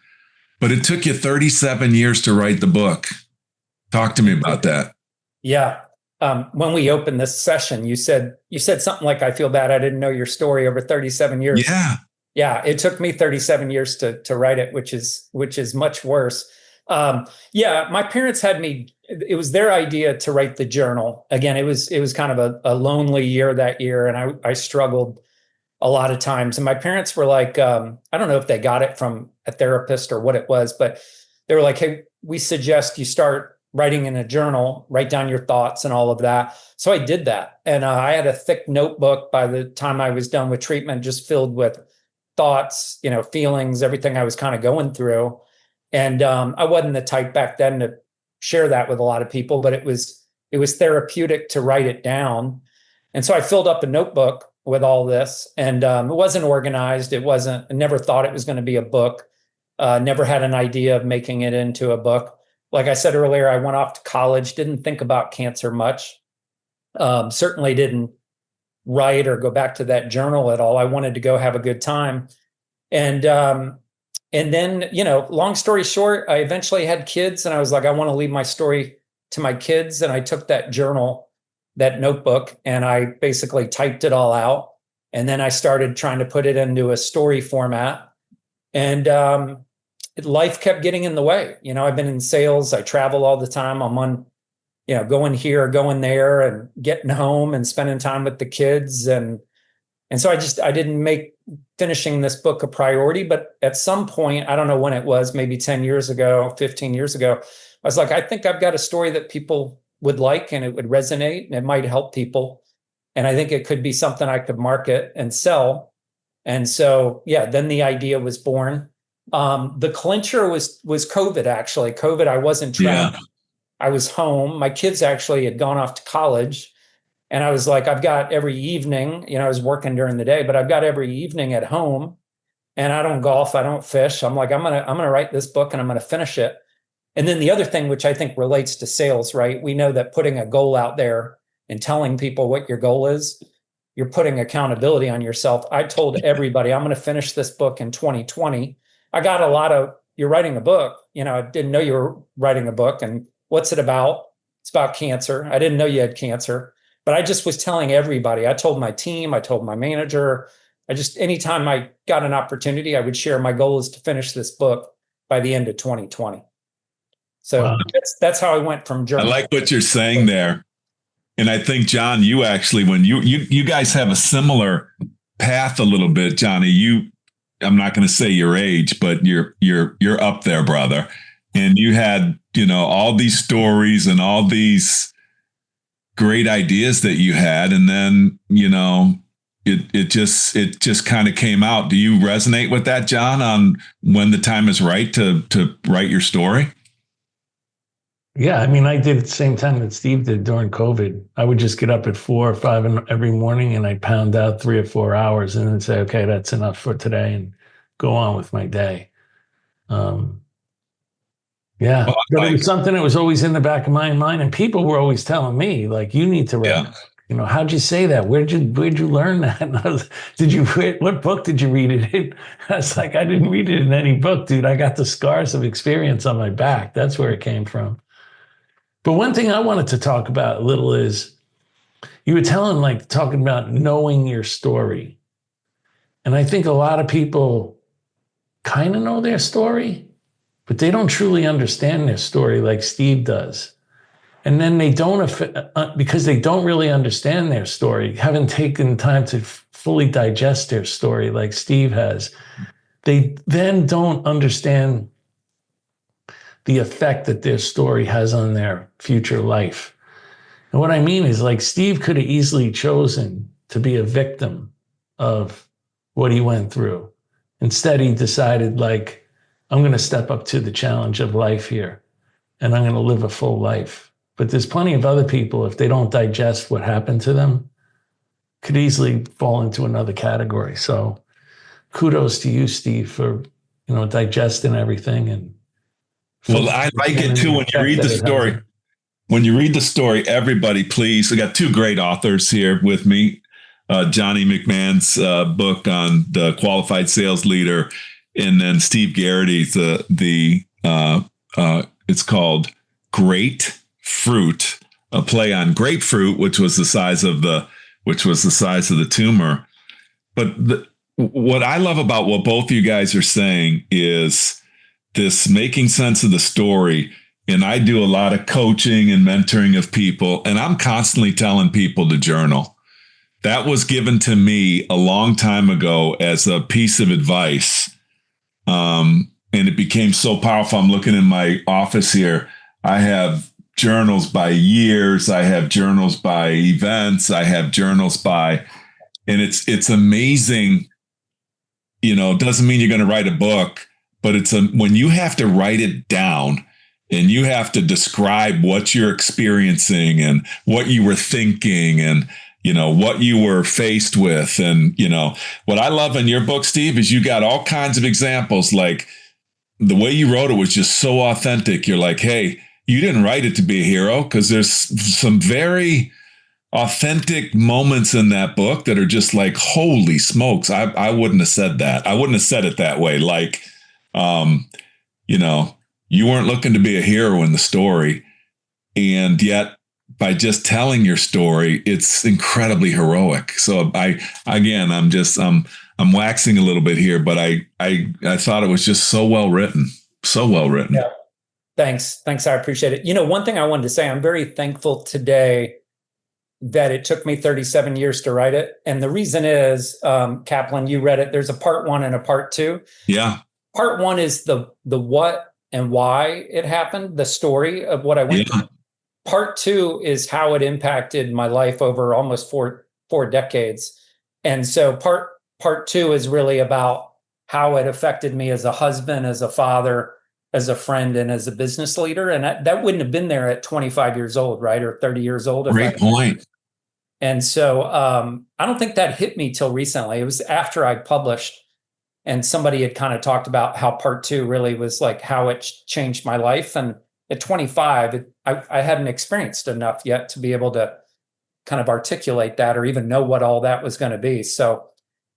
but it took you 37 years to write the book. Talk to me about that. Yeah. When we opened this session, you said something like, I feel bad I didn't know your story over 37 years. Yeah. Yeah. It took me 37 years to write it, which is much worse. Yeah. My parents had me, it was their idea to write the journal. Again, it was kind of a lonely year that year. And I struggled a lot of times. And my parents were like, I don't know if they got it from a therapist or what it was, but they were like, hey, we suggest you start writing in a journal, write down your thoughts and all of that. So I did that. And I had a thick notebook by the time I was done with treatment, just filled with thoughts, feelings, everything I was kind of going through. And I wasn't the type back then to share that with a lot of people, but it was therapeutic to write it down. And so I filled up a notebook with all this, and it wasn't organized. I never thought it was going to be a book. Never had an idea of making it into a book. Like I said earlier, I went off to college, didn't think about cancer much. Certainly didn't write or go back to that journal at all. I wanted to go have a good time. And then, long story short, I eventually had kids, and I was like, I want to leave my story to my kids. And I took that journal, that notebook, and I basically typed it all out. And then I started trying to put it into a story format. And life kept getting in the way. I've been in sales. I travel all the time. I'm on, going here, going there, and getting home and spending time with the kids. And so I didn't make finishing this book a priority. But at some point, I don't know when it was, maybe 10 years ago, 15 years ago, I was like, I think I've got a story that people would like, and it would resonate, and it might help people. And I think it could be something I could market and sell. And so, then the idea was born. The clincher was COVID, actually. COVID, I wasn't traveling. Yeah. I was home. My kids actually had gone off to college. And I was like, I've got every evening, I was working during the day, but I've got every evening at home, and I don't golf, I don't fish. I'm like, I'm going to write this book, and I'm going to finish it. And then the other thing, which I think relates to sales, right? We know that putting a goal out there and telling people what your goal is, you're putting accountability on yourself. I told everybody, I'm going to finish this book in 2020. I got a lot of, you're writing a book. I didn't know you were writing a book. And what's it about? It's about cancer. I didn't know you had cancer, but I just was telling everybody. I told my team, I told my manager, anytime I got an opportunity, I would share my goal is to finish this book by the end of 2020. So wow. That's how I went from journal. I like what you're saying there. And I think, John, you actually, when you guys have a similar path a little bit, Johnny, I'm not going to say your age, but you're up there, brother. And you had, all these stories and all these great ideas that you had. And then, it just kind of came out. Do you resonate with that, John, on when the time is right to write your story? Yeah. I mean, I did at the same time that Steve did during COVID. I would just get up at 4 or 5 every morning, and I'd pound out 3 or 4 hours and then say, okay, that's enough for today, and go on with my day. Yeah. Well, but it was something that was always in the back of my mind. And people were always telling me, like, you need to write, how'd you say that? Where'd you learn that? And I was, what book did you read it in? I was like, I didn't read it in any book, dude. I got the scars of experience on my back. That's where it came from. But one thing I wanted to talk about a little is you were talking about knowing your story. And I think a lot of people kind of know their story, but they don't truly understand their story like Steve does. And then they don't, because they don't really understand their story, haven't taken time to fully digest their story like Steve has, they then don't understand the effect that their story has on their future life. And what I mean is, like, Steve could have easily chosen to be a victim of what he went through. Instead, he decided, like, I'm going to step up to the challenge of life here, and I'm going to live a full life. But there's plenty of other people, if they don't digest what happened to them, could easily fall into another category. So kudos to you, Steve, for, digesting everything. And well, I like it too when you read the story. when you read the story, everybody, please, we got two great authors here with me. Johnny McMahon's book on the qualified sales leader, and then Steve Garraty's it's called Greatfruit, a play on grapefruit, which was the size of the tumor. But what I love about what both you guys are saying is this making sense of the story. And I do a lot of coaching and mentoring of people, and I'm constantly telling people to journal. That was given to me a long time ago as a piece of advice. And it became so powerful. I'm looking in my office here. I have journals by years. I have journals by events. I have journals by, and it's amazing. You know, it doesn't mean you're going to write a book, but when you have to write it down and you have to describe what you're experiencing and what you were thinking and, you know, what you were faced with. And, you know, what I love in your book, Steve, is you got all kinds of examples. Like the way you wrote it was just so authentic. You're like, hey, you didn't write it to be a hero, because there's some very authentic moments in that book that are just like, holy smokes, I wouldn't have said that. I wouldn't have said it that way. Like, you know, you weren't looking to be a hero in the story. And yet by just telling your story, it's incredibly heroic. So I'm waxing a little bit here, but I thought it was just so well written. So well written. Yeah. Thanks. I appreciate it. You know, one thing I wanted to say, I'm very thankful today that it took me 37 years to write it. And the reason is, Kaplan, you read it. There's a part 1 and a part 2. Yeah. Part 1 is the what and why it happened, the story of what I went through. Part 2 is how it impacted my life over almost four decades. And so part 2 is really about how it affected me as a husband, as a father, as a friend, and as a business leader. And that wouldn't have been there at 25 years old, right? Or 30 years old. Great point. And so I don't think that hit me till recently. It was after I published, and somebody had kind of talked about how part 2 really was like how it changed my life. And at 25, I hadn't experienced enough yet to be able to kind of articulate that or even know what all that was going to be. So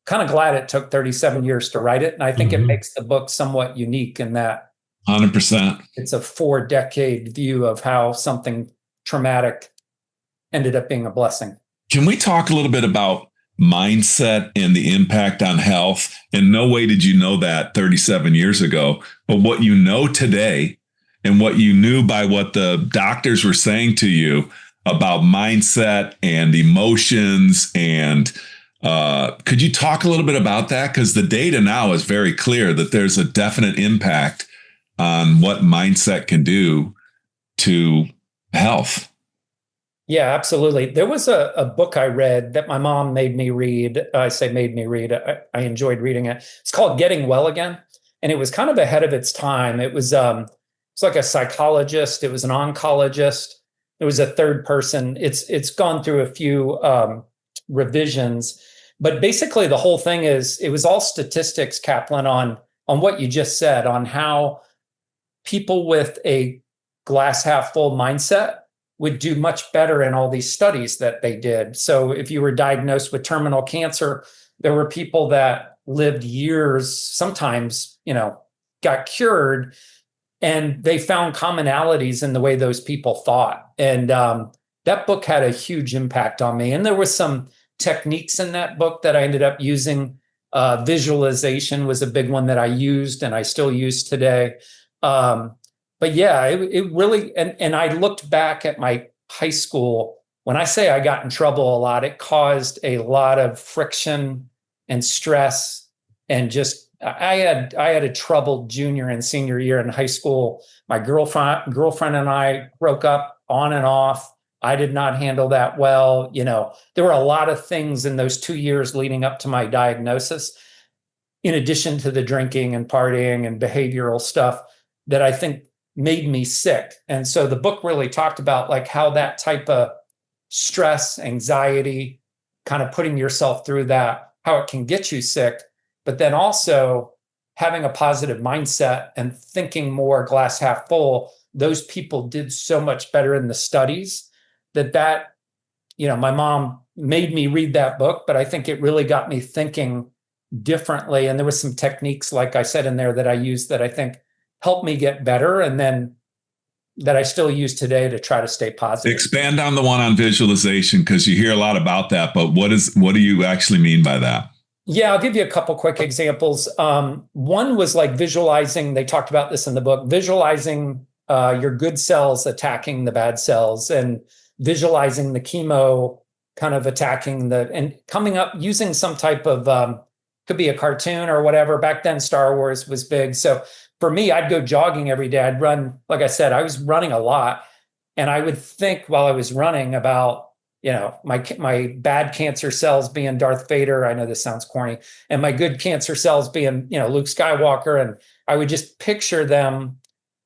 kind of glad it took 37 years to write it. And I think it makes the book somewhat unique in that 100%. It's a 4-decade view of how something traumatic ended up being a blessing. Can we talk a little bit about mindset and the impact on health? In no way did you know that 37 years ago, but what you know today and what you knew by what the doctors were saying to you about mindset and emotions. And could you talk a little bit about that? Because the data now is very clear that there's a definite impact on what mindset can do to health. Yeah, absolutely. There was a book I read that my mom made me read. I say made me read. I enjoyed reading it. It's called Getting Well Again. And it was kind of ahead of its time. It was it's like a psychologist. It was an oncologist. It was a third person. It's gone through a few revisions. But basically the whole thing is, it was all statistics, Kaplan, on what you just said, on how people with a glass half full mindset would do much better in all these studies that they did. So if you were diagnosed with terminal cancer, there were people that lived years, sometimes, got cured, and they found commonalities in the way those people thought. And that book had a huge impact on me. And there were some techniques in that book that I ended up using. Visualization was a big one that I used and I still use today. But yeah, it really, and I looked back at my high school. When I say I got in trouble a lot, it caused a lot of friction and stress, and just, I had a troubled junior and senior year in high school. My girlfriend and I broke up on and off. I did not handle that well. There were a lot of things in those 2 years leading up to my diagnosis, in addition to the drinking and partying and behavioral stuff, that I think made me sick. And so the book really talked about like how that type of stress, anxiety, kind of putting yourself through that, how it can get you sick, but then also having a positive mindset and thinking more glass half full those people did so much better in the studies that, my mom made me read that book, but I think it really got me thinking differently. And there was some techniques, like I said in there, that I used that I think helped me get better, and then that I still use today to try to stay positive. Expand on the one on visualization, because you hear a lot about that, but what do you actually mean by that? Yeah, I'll give you a couple quick examples. One was like visualizing, they talked about this in the book, visualizing your good cells attacking the bad cells, and visualizing the chemo kind of attacking and coming up using some type of, could be a cartoon or whatever. Back then, Star Wars was big. So for me, I'd go jogging every day. I'd run, like I said, I was running a lot. And I would think while I was running about, my bad cancer cells being Darth Vader. I know this sounds corny. And my good cancer cells being, Luke Skywalker. And I would just picture them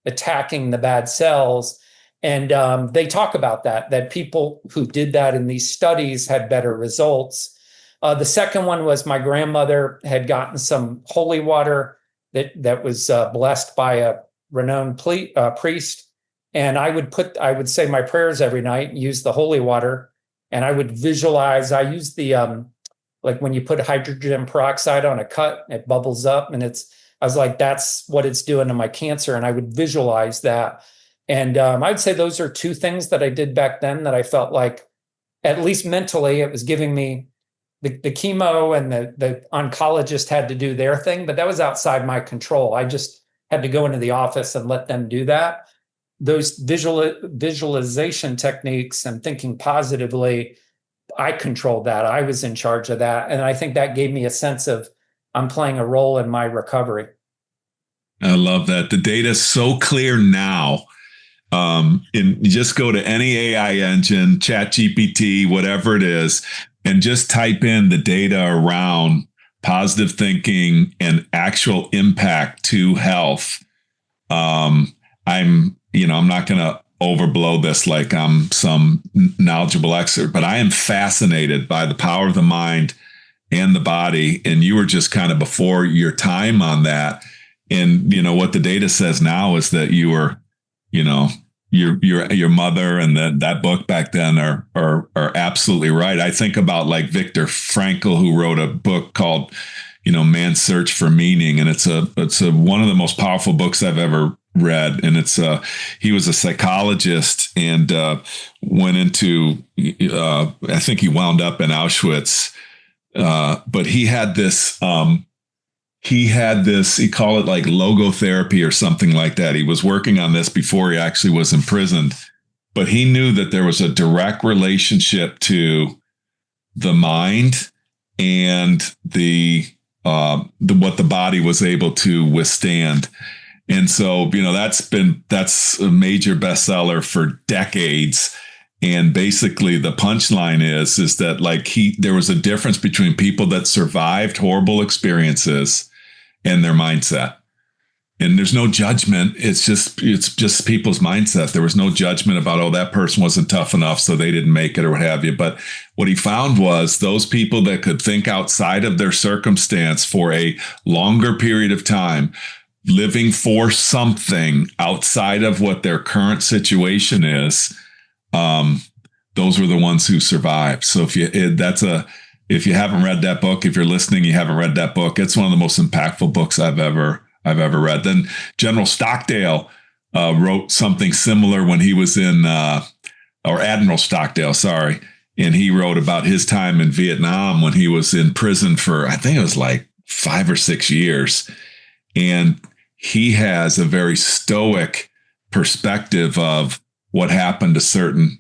attacking the bad cells. And they talk about that people who did that in these studies had better results. The second one was my grandmother had gotten some holy water that was blessed by a renowned priest. And I would say my prayers every night, use the holy water, and I would visualize. I use the, like when you put hydrogen peroxide on a cut, it bubbles up, and I was like, that's what it's doing to my cancer. And I would visualize that. And I'd say those are two things that I did back then that I felt like, at least mentally, it was giving me the chemo, and the oncologist had to do their thing, but that was outside my control. I just had to go into the office and let them do that. Those visualization techniques and thinking positively, I controlled that. I was in charge of that. And I think that gave me a sense of I'm playing a role in my recovery. I love that. The data is so clear now. And just go to any AI engine, ChatGPT, whatever it is, and just type in the data around positive thinking and actual impact to health. I'm not going to overblow this like I'm some knowledgeable expert, but I am fascinated by the power of the mind and the body. And you were just kind of before your time on that. And, what the data says now is that you were, your mother and that book back then are absolutely right. I think about like Viktor Frankl, who wrote a book called, Man's Search for Meaning. And it's one of the most powerful books I've ever read. And he was a psychologist and went into, I think he wound up in Auschwitz. But he had this, he called it like logotherapy or something like that. He was working on this before he actually was imprisoned, but he knew that there was a direct relationship to the mind and what the body was able to withstand. And so, that's a major bestseller for decades. And basically the punchline is that like there was a difference between people that survived horrible experiences and their mindset. And there's no judgment. It's just people's mindset. There was no judgment about, oh, that person wasn't tough enough, so they didn't make it or what have you. But what he found was those people that could think outside of their circumstance for a longer period of time, living for something outside of what their current situation is, those were the ones who survived. So if you haven't read that book, if you're listening, you haven't read that book, it's one of the most impactful books I've ever read. Then General Stockdale wrote something similar when he was or Admiral Stockdale, sorry. And he wrote about his time in Vietnam when he was in prison for, I think it was like 5 or 6 years. And he has a very stoic perspective of what happened to certain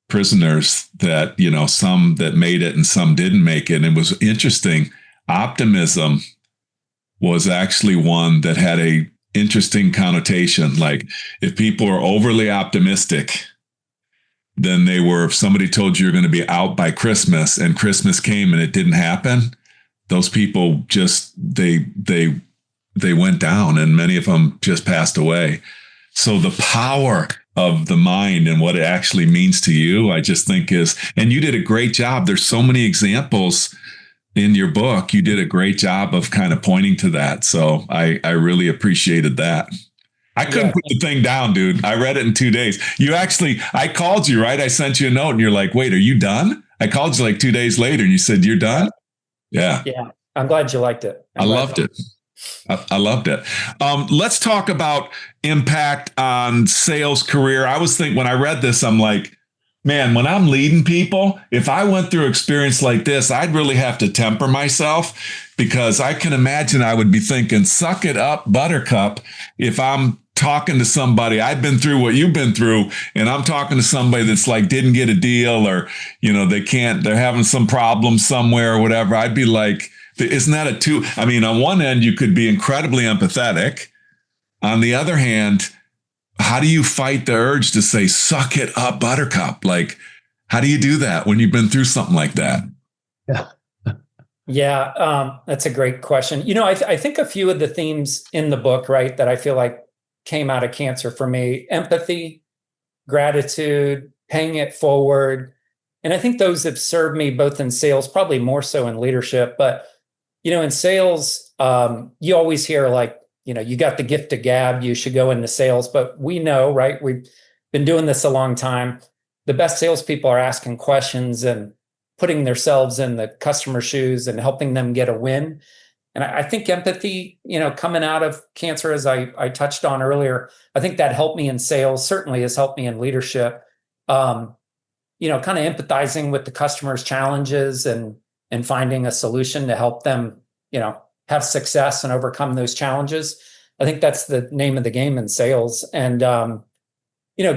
prisoners that, some that made it and some didn't make it. And it was interesting. Optimism was actually one that had a interesting connotation. Like if people are overly optimistic, then they were, if somebody told you you're going to be out by Christmas and Christmas came and it didn't happen, those people just, they went down and many of them just passed away. So the power of the mind and what it actually means to you, I just think and you did a great job. There's so many examples in your book. You did a great job of kind of pointing to that. So I really appreciated that. I couldn't put the thing down, dude. I read it in 2 days. I called you, right? I sent you a note and you're like, wait, are you done? I called you like 2 days later and you said, you're done? Yeah. Yeah. I'm glad you liked it. I loved it. I loved it. Let's talk about impact on sales career. I was thinking when I read this, I'm like, man, when I'm leading people, if I went through experience like this, I'd really have to temper myself, because I can imagine I would be thinking, suck it up, buttercup, if I'm talking to somebody. I've been through what you've been through, and I'm talking to somebody that's like didn't get a deal, or, they're having some problem somewhere or whatever. I'd be like, isn't that on one end, you could be incredibly empathetic. On the other hand, how do you fight the urge to say, suck it up, buttercup? Like, how do you do that when you've been through something like that? Yeah. Yeah, that's a great question. I think a few of the themes in the book, right, that I feel like came out of cancer for me: empathy, gratitude, paying it forward. And I think those have served me both in sales, probably more so in leadership. But, in sales, you always hear like, you got the gift of gab, you should go into sales. But we know, right, we've been doing this a long time. The best salespeople are asking questions and putting themselves in the customer's shoes and helping them get a win. And I think empathy, coming out of cancer, as I touched on earlier, I think that helped me in sales, certainly has helped me in leadership. Kind of empathizing with the customer's challenges and finding a solution to help them, have success and overcome those challenges. I think that's the name of the game in sales. And,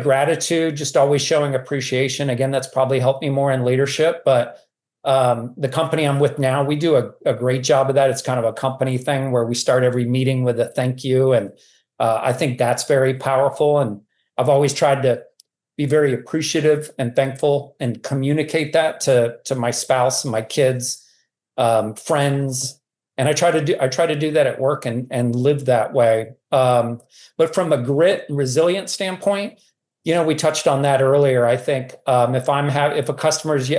gratitude, just always showing appreciation. Again, that's probably helped me more in leadership, but the company I'm with now, we do a great job of that. It's kind of a company thing where we start every meeting with a thank you. And I think that's very powerful. And I've always tried to be very appreciative and thankful and communicate that to my spouse and my kids, friends. And I try to do that at work and live that way. But from a grit and resilience standpoint, we touched on that earlier. I think if a customer's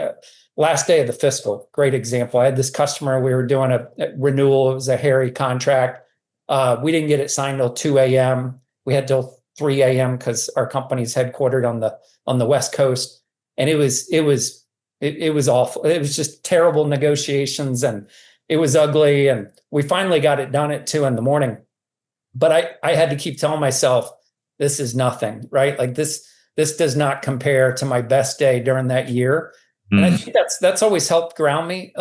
last day of the fiscal, great example. I had this customer, we were doing a renewal. It was a hairy contract. We didn't get it signed till 2 a.m. We had till 3 a.m. because our company's headquartered on the West Coast. And it was awful. It was just terrible negotiations, and it was ugly. And we finally got it done at 2 a.m. But I had to keep telling myself, this is nothing, right? Like this does not compare to my best day during that year. And I think that's always helped ground me.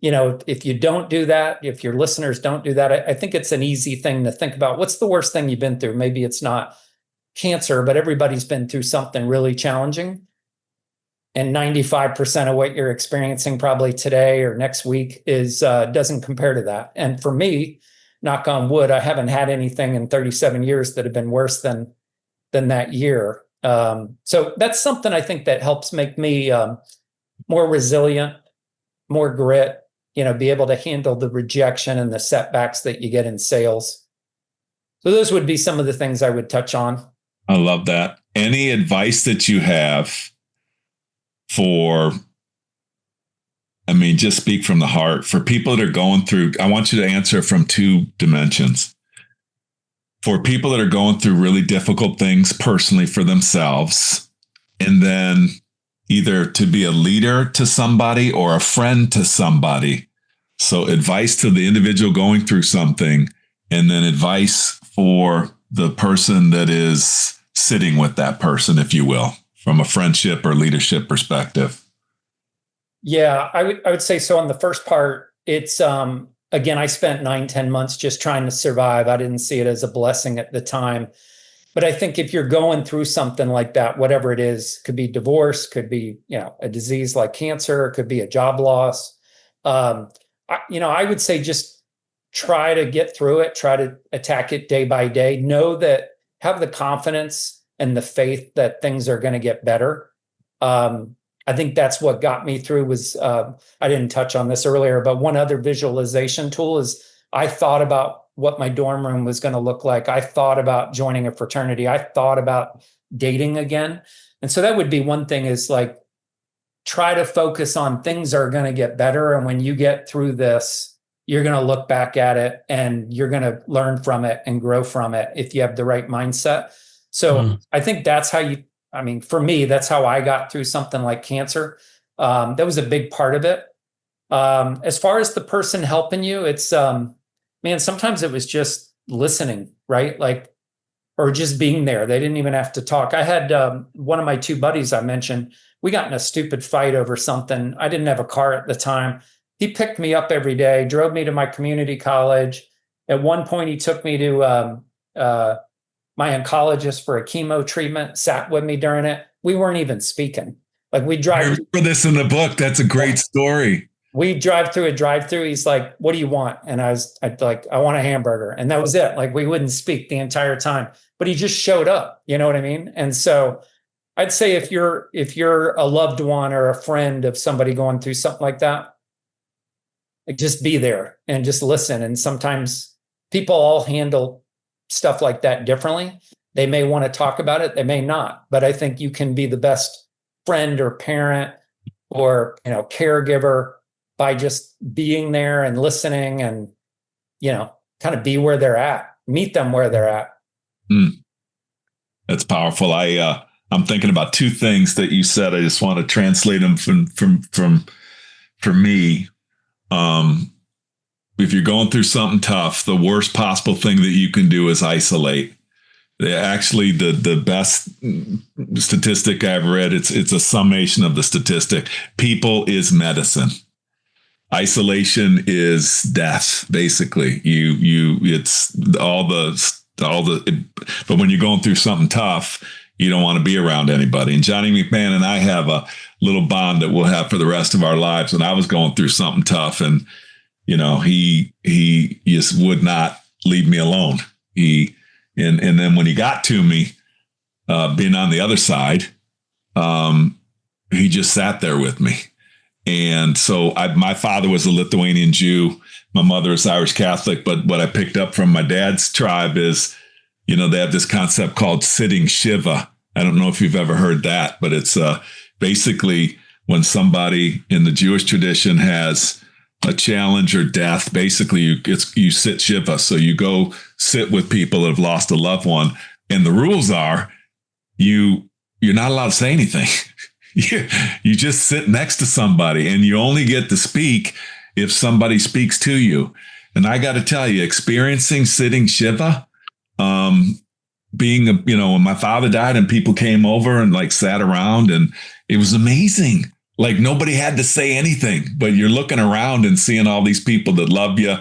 If you don't do that, if your listeners don't do that, I think it's an easy thing to think about. What's the worst thing you've been through? Maybe it's not cancer, but everybody's been through something really challenging. And 95% of what you're experiencing probably today or next week doesn't compare to that. And for me, knock on wood, I haven't had anything in 37 years that have been worse than that year. So that's something I think that helps make me more resilient, more grit, be able to handle the rejection and the setbacks that you get in sales. So those would be some of the things I would touch on. I love that. Any advice that you have just speak from the heart for people that are going through, I want you to answer from two dimensions. For people that are going through really difficult things personally for themselves, and then either to be a leader to somebody or a friend to somebody. So advice to the individual going through something, and then advice for the person that is sitting with that person, if you will, from a friendship or leadership perspective. Yeah, I would say so. On the first part, it's, again, I spent 9-10 months just trying to survive. I didn't see it as a blessing at the time. But I think if you're going through something like that, whatever it is, could be divorce, could be, a disease like cancer, it could be a job loss. I would say just try to get through it, try to attack it day by day. Know that, have the confidence and the faith that things are going to get better. I think that's what got me through was, I didn't touch on this earlier, but one other visualization tool is I thought about what my dorm room was going to look like. I thought about joining a fraternity. I thought about dating again. And so that would be one thing, is like, try to focus on things are going to get better. And when you get through this, you're going to look back at it and you're going to learn from it and grow from it if you have the right mindset. So I think that's how for me, that's how I got through something like cancer. That was a big part of it. As far as the person helping you, it's, sometimes it was just listening, right? Like, or just being there. They didn't even have to talk. I had one of my two buddies I mentioned, we got in a stupid fight over something. I didn't have a car at the time. He picked me up every day, drove me to my community college. At one point, he took me to my oncologist for a chemo treatment, sat with me during it. We weren't even speaking. Like we drive. I remember this in the book. That's a great story. We drive through a drive-through. He's like, "What do you want?" And I want a hamburger. And that was it. Like we wouldn't speak the entire time, but he just showed up. You know what I mean? And so I'd say if you're a loved one or a friend of somebody going through something like that, like just be there and just listen. And sometimes people all handle stuff like that differently. They may want to talk about it. They may not, but I think you can be the best friend or parent or, caregiver by just being there and listening and, kind of be where they're at, meet them where they're at. That's powerful. I'm thinking about two things that you said. I just want to translate them for me. If you're going through something tough, the worst possible thing that you can do is isolate. Actually, the best statistic I've read, it's a summation of the statistic. People is medicine. Isolation is death, basically. It's but when you're going through something tough, you don't want to be around anybody. And Johnny McMahon and I have a little bond that we'll have for the rest of our lives. And I was going through something tough, and he just would not leave me alone. And then when he got to me, being on the other side, he just sat there with me. And so my father was a Lithuanian Jew. My mother is Irish Catholic. But what I picked up from my dad's tribe is, they have this concept called sitting Shiva. I don't know if you've ever heard that, but it's basically when somebody in the Jewish tradition has a challenge or death, basically you sit Shiva. So you go sit with people that have lost a loved one. And the rules are you're not allowed to say anything. You just sit next to somebody, and you only get to speak if somebody speaks to you. And I got to tell you, experiencing sitting Shiva, when my father died and people came over and like sat around, and it was amazing. Like nobody had to say anything, but you're looking around and seeing all these people that love you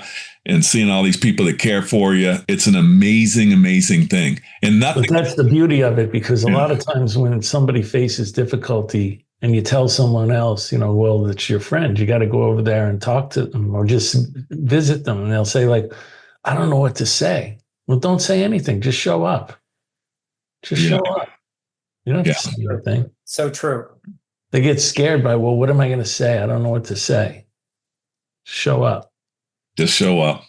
and seeing all these people that care for you. It's an amazing, amazing thing. And nothing. But that's the beauty of it, because a lot of times when somebody faces difficulty and you tell someone else, well, it's your friend, you got to go over there and talk to them or just visit them. And they'll say like, I don't know what to say. Well, don't say anything. Just show up. Just show up. You don't have to say anything. So true. They get scared by, well, what am I going to say? I don't know what to say. Show up. Just show up.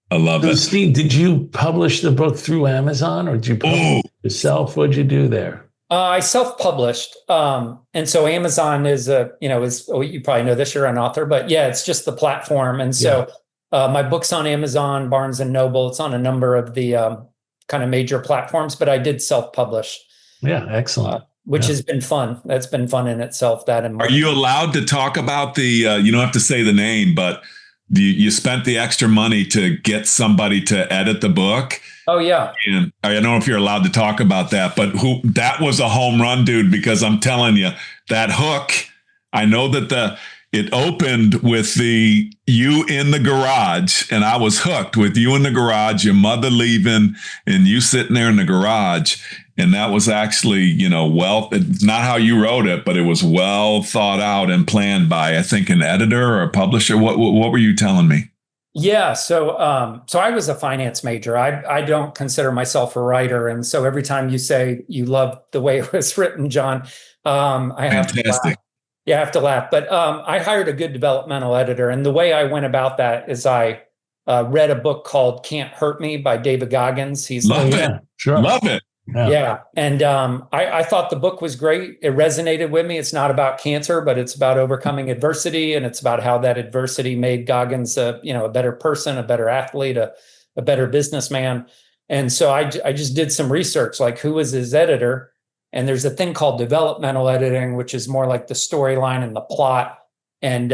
I love it. Steve, did you publish the book through Amazon, or did you publish it yourself? What'd you do there? I self-published. And so Amazon is you probably know this, you're an author, but it's just the platform. And so my book's on Amazon, Barnes and Noble. It's on a number of the kind of major platforms, but I did self-publish. Yeah, excellent. Which has been fun. That's been fun in itself. Are you allowed to talk about the, you don't have to say the name, but you spent the extra money to get somebody to edit the book? Oh, yeah. And I don't know if you're allowed to talk about that, but that was a home run, dude, because I'm telling you, that hook, I know that it opened with you in the garage, and I was hooked with you in the garage, your mother leaving and you sitting there in the garage. And that was actually, it's not how you wrote it, but it was well thought out and planned by, I think, an editor or a publisher. What were you telling me? Yeah. So I was a finance major. I don't consider myself a writer. And so every time you say you love the way it was written, John, I have to laugh. Yeah, I have to laugh. But I hired a good developmental editor. And the way I went about that is I read a book called Can't Hurt Me by David Goggins. Love it. Sure. Love it. Yeah. And I thought the book was great. It resonated with me. It's not about cancer, but it's about overcoming adversity. And it's about how that adversity made Goggins a better person, a better athlete, a better businessman. And so I just did some research, like who was his editor? And there's a thing called developmental editing, which is more like the storyline and the plot. And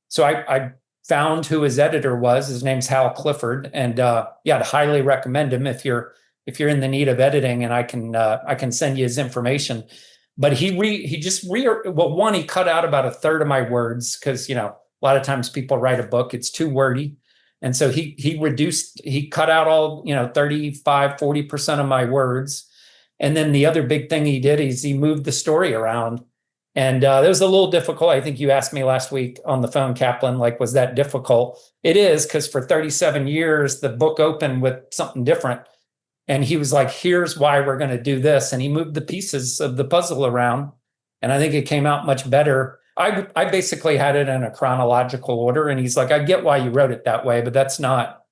so I found who his editor was. His name's Hal Clifford. And I'd highly recommend him if you're in the need of editing, and I can send you his information. But he cut out about a third of my words, because a lot of times people write a book, it's too wordy. And so he cut out all 35-40% of my words. And then the other big thing he did is he moved the story around. And that was a little difficult. I think you asked me last week on the phone, Kaplan, like, was that difficult? It is, because for 37 years, the book opened with something different. And he was like, here's why we're going to do this. And he moved the pieces of the puzzle around. And I think it came out much better. I basically had it in a chronological order. And he's like, I get why you wrote it that way, but that's not.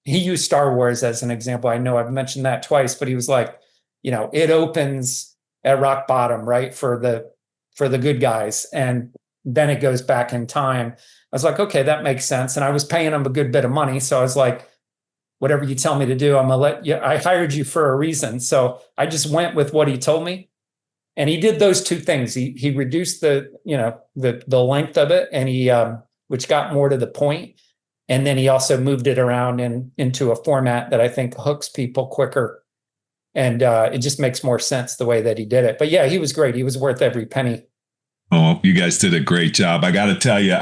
He used Star Wars as an example. I know I've mentioned that twice, but he was like, it opens at rock bottom, right? For the good guys. And then it goes back in time. I was like, okay, that makes sense. And I was paying him a good bit of money. So I was like, whatever you tell me to do, I'm going to let you. I hired you for a reason. So I just went with what he told me. And he did those two things. He reduced the length of it, and which got more to the point. And then he also moved it around into a format that I think hooks people quicker. And it just makes more sense the way that he did it. But yeah, he was great. He was worth every penny. Oh, you guys did a great job. I got to tell you,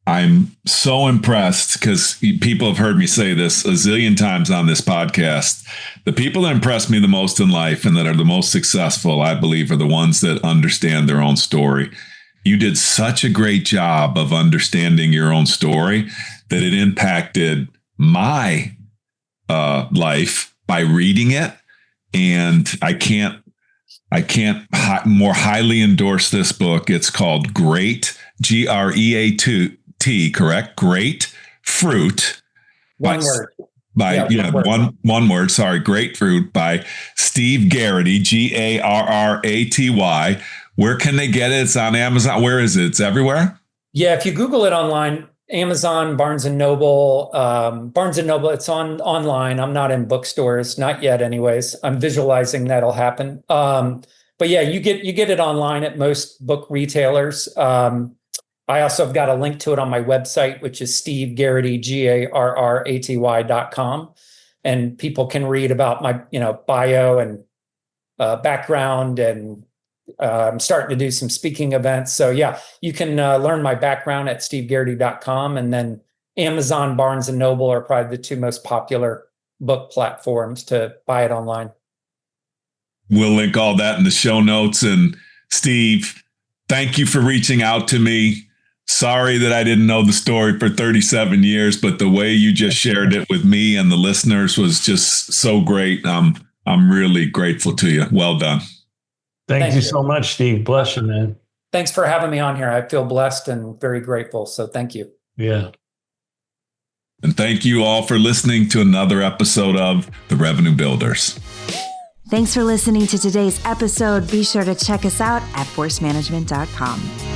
I'm so impressed, because people have heard me say this a zillion times on this podcast. The people that impress me the most in life and that are the most successful, I believe, are the ones that understand their own story. You did such a great job of understanding your own story that it impacted my life by reading it. And I can't more highly endorse this book. It's called Great, Great, correct? Greatfruit. One word. One word. Sorry. Greatfruit by Steve Garraty, Garraty. Where can they get it? It's on Amazon. Where is it? It's everywhere. Yeah. If you Google it online, Amazon, Barnes and Noble, it's online. I'm not in bookstores, not yet anyways. I'm visualizing that'll happen. But yeah, you get it online at most book retailers. I also have got a link to it on my website, which is Steve Garraty, GARRATY.com. And people can read about my, bio and background, and I'm starting to do some speaking events. So yeah, you can learn my background at stevegarraty.com, and then Amazon, Barnes and Noble are probably the two most popular book platforms to buy it online. We'll link all that in the show notes. And Steve, thank you for reaching out to me. Sorry that I didn't know the story for 37 years, but the way you just shared it with me and the listeners was just so great. I'm really grateful to you. Well done. Thank you so much, Steve. Bless you, man. Thanks for having me on here. I feel blessed and very grateful. So thank you. Yeah. And thank you all for listening to another episode of The Revenue Builders. Thanks for listening to today's episode. Be sure to check us out at forcemanagement.com.